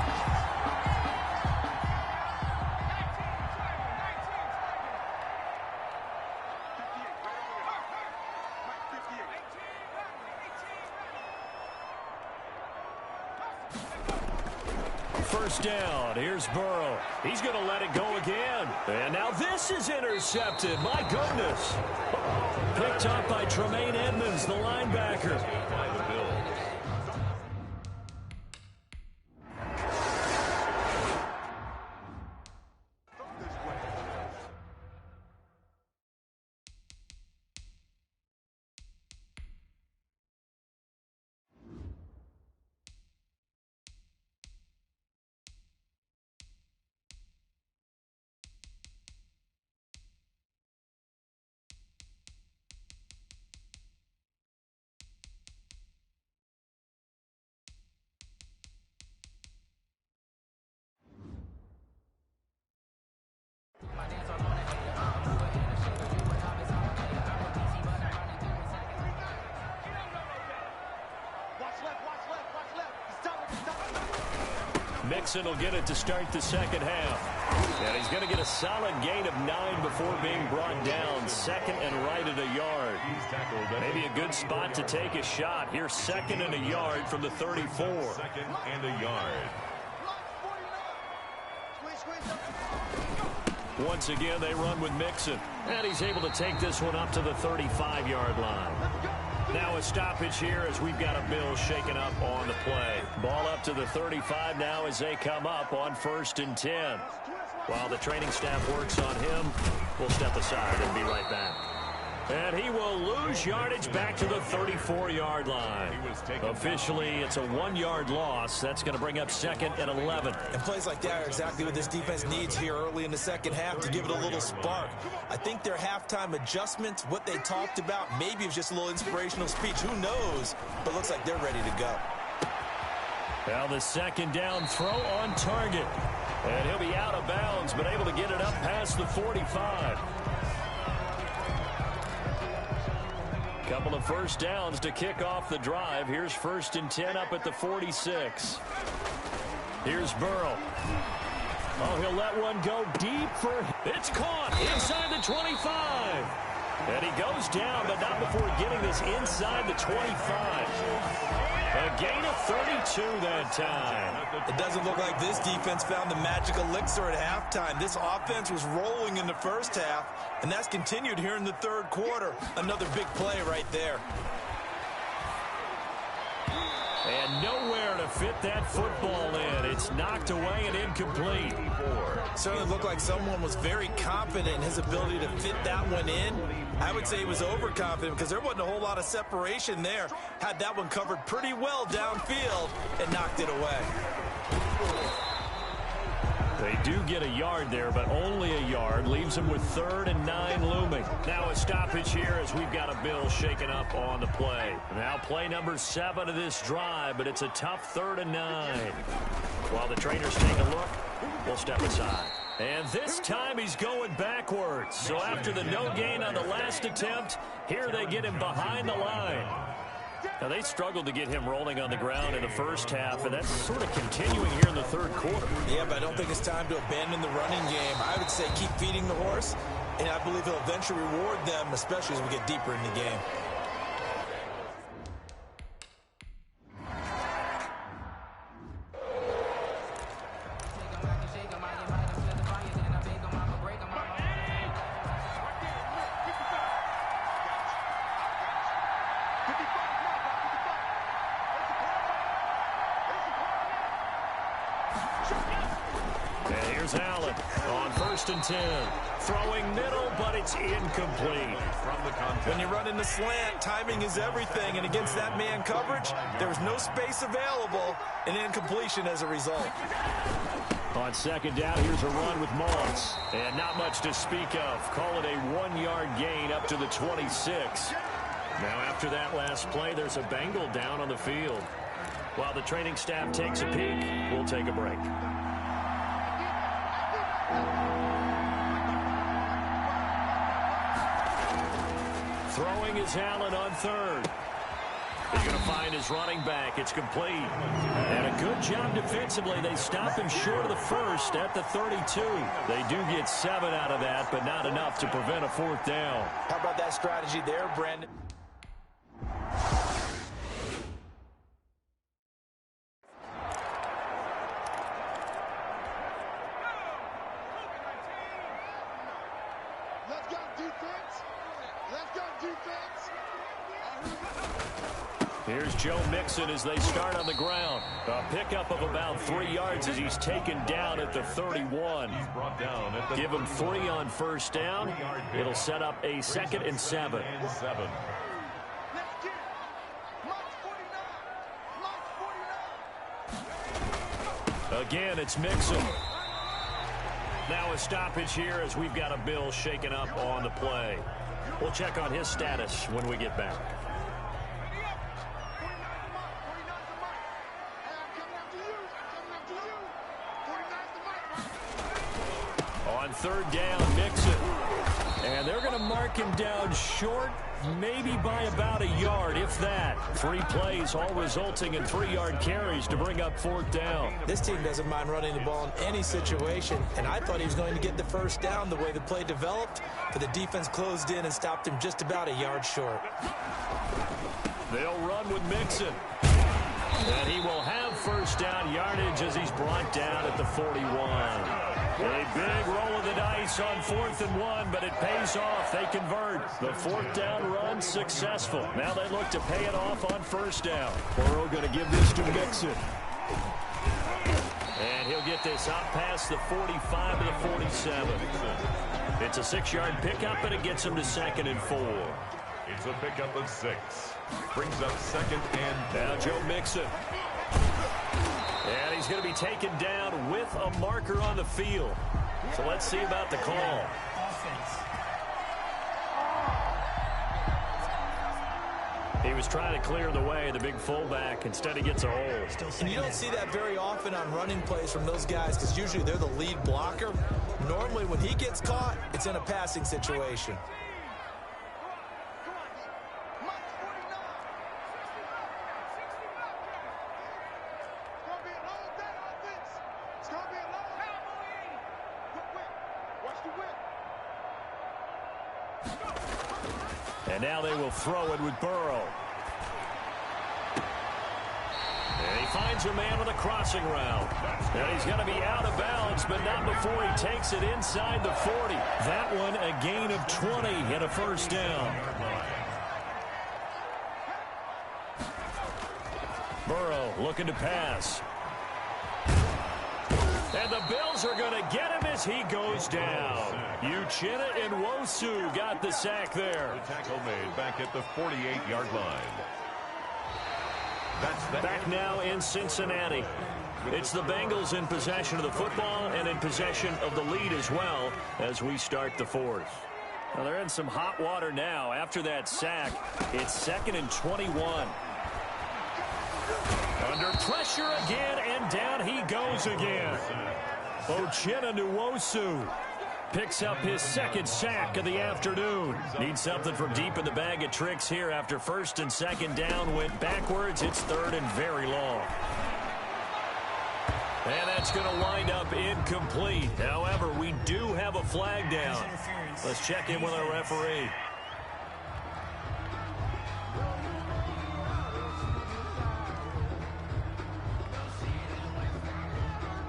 First down. Here's Burrow. He's going to let it go again. And now this is intercepted. My goodness. Picked up by Tremaine Edmonds, the linebacker. By the Bills. Mixon will get it to start the second half. And he's going to get a solid gain of 9 before being brought down. Second and right at a yard. Maybe a good spot to take a shot. Here's second and a yard from the 34. Second and a yard. Once again, they run with Mixon. And he's able to take this one up to the 35-yard line. Now a stoppage here as we've got a Bill shaken up on the play. Ball up to the 35 now as they come up on 1st and 10. While the training staff works on him, we'll step aside and be right back. And he will lose yardage back to the 34-yard line. Officially, it's a 1-yard loss. That's going to bring up 2nd and 11. And plays like that are exactly what this defense needs here early in the second half to give it a little spark. I think their halftime adjustments, what they talked about, maybe it was just a little inspirational speech. Who knows? But looks like they're ready to go. Now the second down throw on target. And he'll be out of bounds, but able to get it up past the 45. Couple of first downs to kick off the drive. Here's 1st and 10 up at the 46. Here's Burrow. Oh, he'll let one go deep for... It's caught inside the 25. And he goes down, but not before getting this inside the 25. A gain of 32 that time. It doesn't look like this defense found the magic elixir at halftime. This offense was rolling in the first half, and that's continued here in the third quarter. Another big play right there. And nowhere to fit that football in. It's knocked away and incomplete. Certainly looked like someone was very confident in his ability to fit that one in. I would say he was overconfident because there wasn't a whole lot of separation there. Had that one covered pretty well downfield and knocked it away. They do get a yard there, but only a yard. Leaves them with 3rd and 9 looming. Now a stoppage here as we've got a Bill shaken up on the play. Now play number 7 of this drive, but it's a tough 3rd and 9. While the trainers take a look, we'll step aside. And this time he's going backwards. So after the no gain on the last attempt, here they get him behind the line. Now, they struggled to get him rolling on the ground in the first half, and that's sort of continuing here in the third quarter. Yeah, but I don't think it's time to abandon the running game. I would say keep feeding the horse, and I believe he'll eventually reward them, especially as we get deeper in the game. Here's Allen on 1st and 10. Throwing middle, but it's incomplete. From the contact. When you run in the slant, timing is everything. And against that man coverage, there was no space available, and incompletion as a result. On second down, here's a run with Moss. And not much to speak of. Call it a 1-yard gain up to the 26. Now after that last play, there's a Bengal down on the field. While the training staff takes a peek, we'll take a break. Throwing is Allen on 3rd. He's going to find his running back. It's complete. And a good job defensively. They stop him short of the first at the 32. They do get 7 out of that, but not enough to prevent a 4th down. How about that strategy there, Brandon? Let's go defense. Let's go defense. Here's Joe Mixon as they start on the ground. A pickup of about 3 yards as he's taken down at the 31. Brought down at the Give him 3 on 1st down. It'll set up a 2nd and 7. Let's get it. March 49. March 49. Again, it's Mixon. Now a stoppage here as we've got a Bill shaken up on the play. We'll check on his status when we get back. On 3rd down, Mixon. And they're going to mark him down short maybe by about a yard, if that. 3 plays, all resulting in 3-yard carries to bring up 4th down. This team doesn't mind running the ball in any situation, and I thought he was going to get the first down the way the play developed, but the defense closed in and stopped him just about a yard short. They'll run with Mixon. And he will have first down yardage as he's brought down at the 41. A big roll of the dice on 4th and 1, but it pays off. They convert. The 4th down run successful. Now they look to pay it off on first down. Burrow going to give this to Mixon. And he'll get this out past the 45 to the 47. It's a 6-yard pickup, and it gets him to 2nd and 4. It's a pickup of 6. Brings up 2nd and... Now Joe Mixon. And he's going to be taken down with a marker on the field. So let's see about the call. He was trying to clear the way, the big fullback. Instead, he gets a hold. And you don't see that very often on running plays from those guys because usually they're the lead blocker. Normally, when he gets caught, it's in a passing situation. And now they will throw it with Burrow. And he finds a man on the crossing route. And he's going to be out of bounds, but not before he takes it inside the 40. That one a gain of 20 and a first down. Burrow looking to pass. And the Bills are going to get him as he goes down. Uchenna and Nwosu got the sack there. The tackle made back at the 48-yard line. Back now in Cincinnati. It's the Bengals in possession of the football and in possession of the lead as well as we start the 4th. Well, they're in some hot water now. After that sack, it's 2nd and 21. Under pressure again, and down he goes again. Uchenna Nwosu picks up his 2nd sack of the afternoon. Needs something from deep in the bag of tricks here after 1st and 2nd down went backwards. It's 3rd and very long. And that's going to wind up incomplete. However, we do have a flag down. Let's check in with our referee.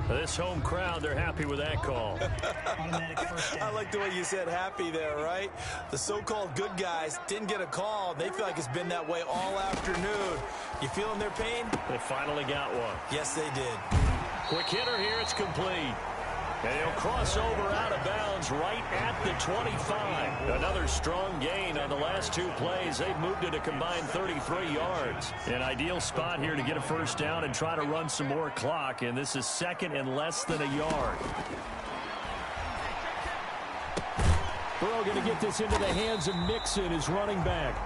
This home crowd, they're happy with that call. I like the way you said happy there, right? The so-called good guys didn't get a call. They feel like it's been that way all afternoon. You feeling their pain? They finally got one. Yes, they did. Quick hitter here. It's complete. And he'll cross over out of bounds right at the 25. Another strong gain on the last 2 plays. They've moved it a combined 33 yards. An ideal spot here to get a first down and try to run some more clock. And this is 2nd and less than a yard. Burrow going to get this into the hands of Mixon, his running back.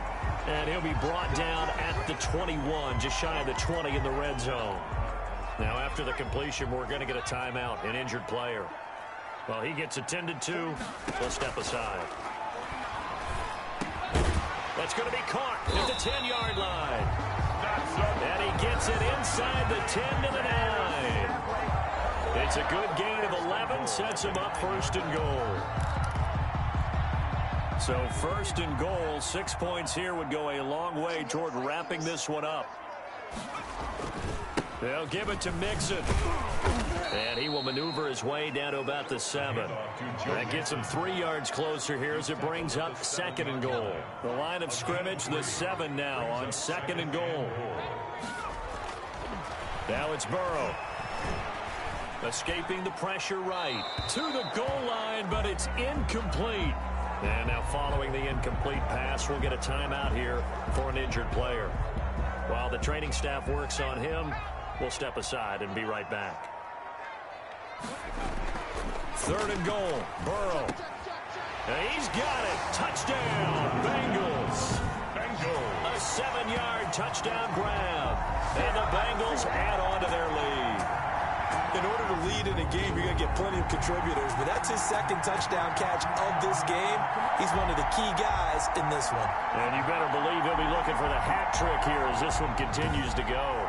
And he'll be brought down at the 21, just shy of the 20 in the red zone. Now, after the completion, we're going to get a timeout, an injured player. Well, he gets attended to. We'll step aside. That's going to be caught at the 10-yard line. And he gets it inside the 10 to the 9. It's a good gain of 11, sets him up 1st and goal. So 1st and goal, 6 points here would go a long way toward wrapping this one up. They'll give it to Mixon. And he will maneuver his way down to about the 7. That gets him 3 yards closer here as it brings up 2nd and goal. The line of scrimmage, the 7 now on 2nd and goal. Now it's Burrow. Escaping the pressure right. To the goal line, but it's incomplete. And now following the incomplete pass, we'll get a timeout here for an injured player. While the training staff works on him, we'll step aside and be right back. 3rd and goal. Burrow. And he's got it. Touchdown, Bengals. A 7-yard touchdown grab. And the Bengals add on to their lead. In order to lead in a game, you're going to get plenty of contributors, but that's his second touchdown catch of this game. He's one of the key guys in this one. And you better believe he'll be looking for the hat trick here as this one continues to go.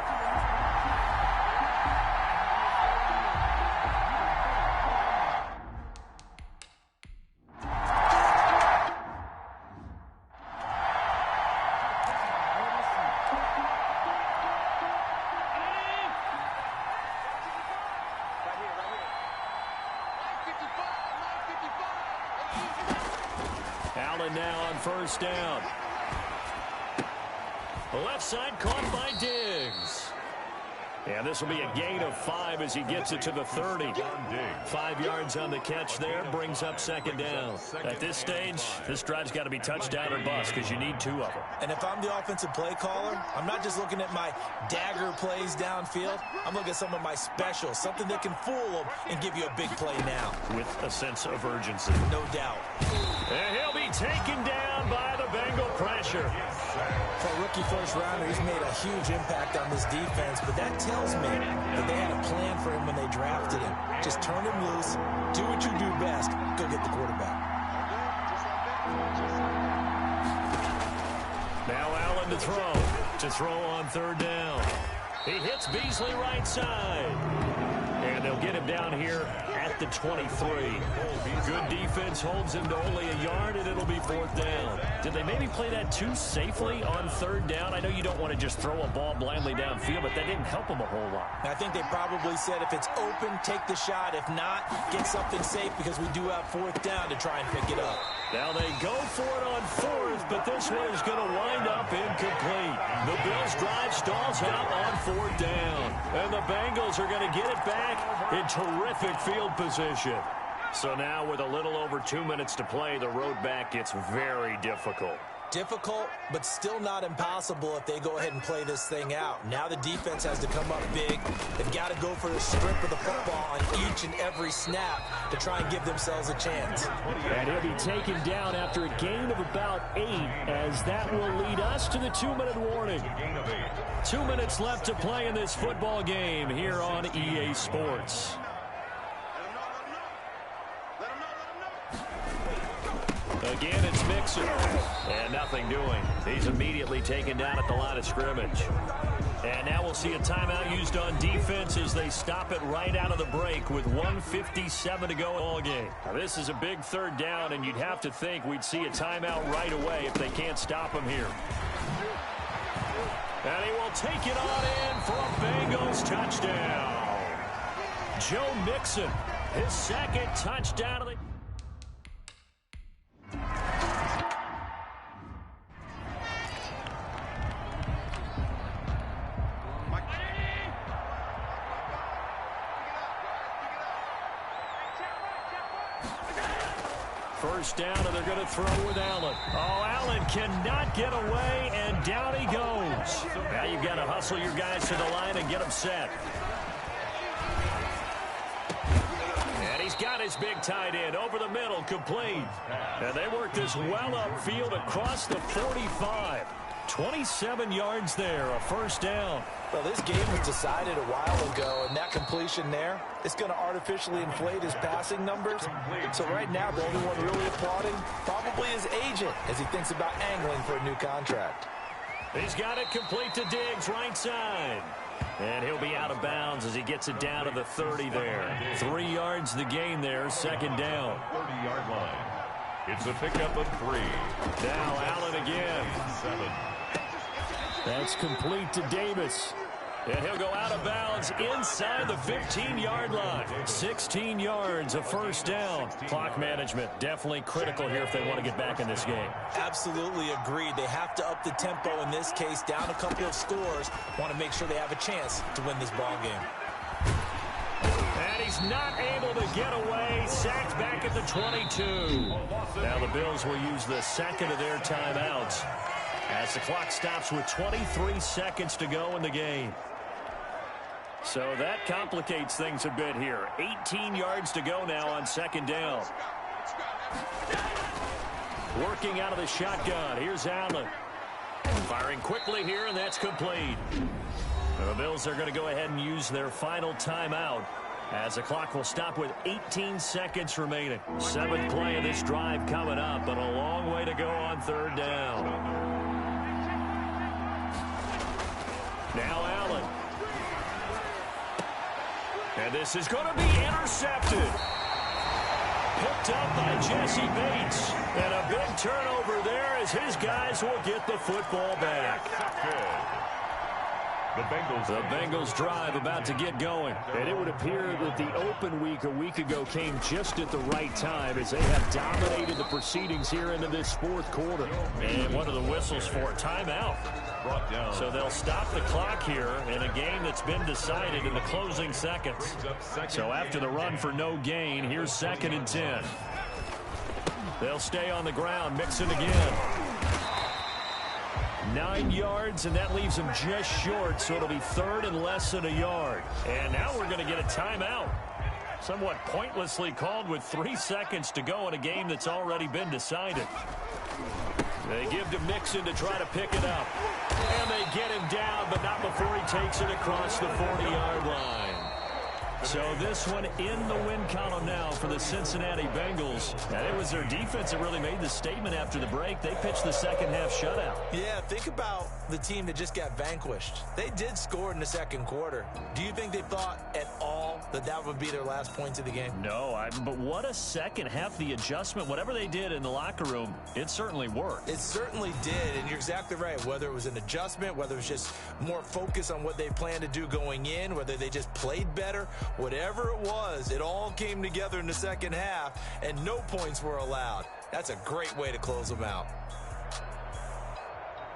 Allen now on first down. Left side caught by Diggs. And this will be a gain of 5 as he gets it to the 30. 5 yards on the catch there, brings up second down. At this stage, this drive's got to be touchdown or bust because you need 2 of them. And if I'm the offensive play caller, I'm not just looking at my dagger plays downfield. I'm looking at some of my specials, something that can fool them and give you a big play now. With a sense of urgency. No doubt. And he'll be taken down by the Bengal pressure. For a rookie first rounder, he's made a huge impact on this defense, but that tells me that they had a plan for him when they drafted him. Just turn him loose, do what you do best, go get the quarterback. Now Allen to throw on third down. He hits Beasley right side. And they'll get him down here at the 23. Good defense holds him to only a yard, and it'll be fourth down. Did they maybe play that too safely on third down? I know you don't want to just throw a ball blindly downfield, but that didn't help him a whole lot. I think they probably said if it's open, take the shot. If not, get something safe because we do have fourth down to try and pick it up. Now they go for it on fourth, but this one is going to wind up incomplete. The Bills' drive stalls out on fourth down, and the Bengals are going to get it back in terrific field position. So now with a little over 2 minutes to play, the road back gets very difficult. Difficult, but still not impossible if they go ahead and play this thing out. Now the defense has to come up big. They've got to go for the strip of the football on each and every snap to try and give themselves a chance. And he'll be taken down after a gain of about 8, as that will lead us to the 2-minute warning. 2 minutes left to play in this football game here on EA Sports. Again, it's Mixon. And nothing doing. He's immediately taken down at the line of scrimmage. And now we'll see a timeout used on defense as they stop it right out of the break with 1:57 to go all game. Now, this is a big third down, and you'd have to think we'd see a timeout right away if they can't stop him here. And he will take it on in for a Bengals touchdown. Joe Mixon, his second touchdown of the... First down, and they're going to throw with Allen. Oh, Allen cannot get away, and down he goes. Now you've got to hustle your guys to the line and get them set. And he's got his big tight end over the middle, complete. And they work this well upfield across the 45. 27 yards there, a first down. Well, this game was decided a while ago, and that completion there, it's going to artificially inflate his passing numbers. So right now, the only one really applauding probably his agent as he thinks about angling for a new contract. He's got it complete to Diggs, right side. And he'll be out of bounds as he gets it down to the 30 there. 3 yards the gain there, second down. 30-yard line. It's a pickup of 3. Now Allen again. 7. That's complete to Davis. And he'll go out of bounds inside the 15-yard line. 16 yards, a first down. Clock management definitely critical here if they want to get back in this game. Absolutely agreed. They have to up the tempo in this case, down a couple of scores. Want to make sure they have a chance to win this ball game. And he's not able to get away. Sacked back at the 22. Now the Bills will use the second of their timeouts as the clock stops with 23 seconds to go in the game. So that complicates things a bit here. 18 yards to go now on second down. Working out of the shotgun. Here's Allen. Firing quickly here, and that's complete. The Bills are going to go ahead and use their final timeout As the clock will stop with 18 seconds remaining. 7th play of this drive coming up, but a long way to go on 3rd down. Now Allen. And this is going to be intercepted. Picked up by Jesse Bates. And a big turnover there as his guys will get the football back. The Bengals drive about to get going. And it would appear that the open week a week ago came just at the right time as they have dominated the proceedings here into this 4th quarter. And one of the whistles for a timeout. brought down. So they'll stop the clock here in a game that's been decided in the closing seconds. So after the run for no gain, here's 2nd and 10. They'll stay on the ground, mix it again. 9 yards, and that leaves them just short, so it'll be 3rd and less than a yard. And now we're going to get a timeout. Somewhat pointlessly called with 3 seconds to go in a game that's already been decided. They give to Mixon to try to pick it up. And they get him down, but not before he takes it across the 40-yard line. So this one in the win column now for the Cincinnati Bengals. And it was their defense that really made the statement after the break. They pitched the second half shutout. Yeah, think about the team that just got vanquished. They did score in the 2nd quarter. Do you think they thought at all that that would be their last points of the game? No, but what a second half. The adjustment, whatever they did in the locker room, it certainly worked. It certainly did, and you're exactly right. Whether it was an adjustment, whether it was just more focus on what they planned to do going in, whether they just played better, whatever it was, it all came together in the second half, and no points were allowed. That's a great way to close them out.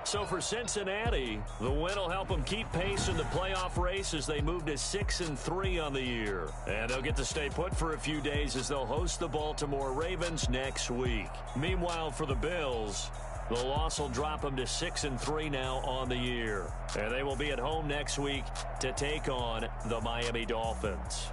So for Cincinnati, the win will help them keep pace in the playoff race as they move to 6-3 on the year. And they'll get to stay put for a few days as they'll host the Baltimore Ravens next week. Meanwhile, for the Bills, the loss will drop them to 6-3 now on the year. And they will be at home next week to take on the Miami Dolphins.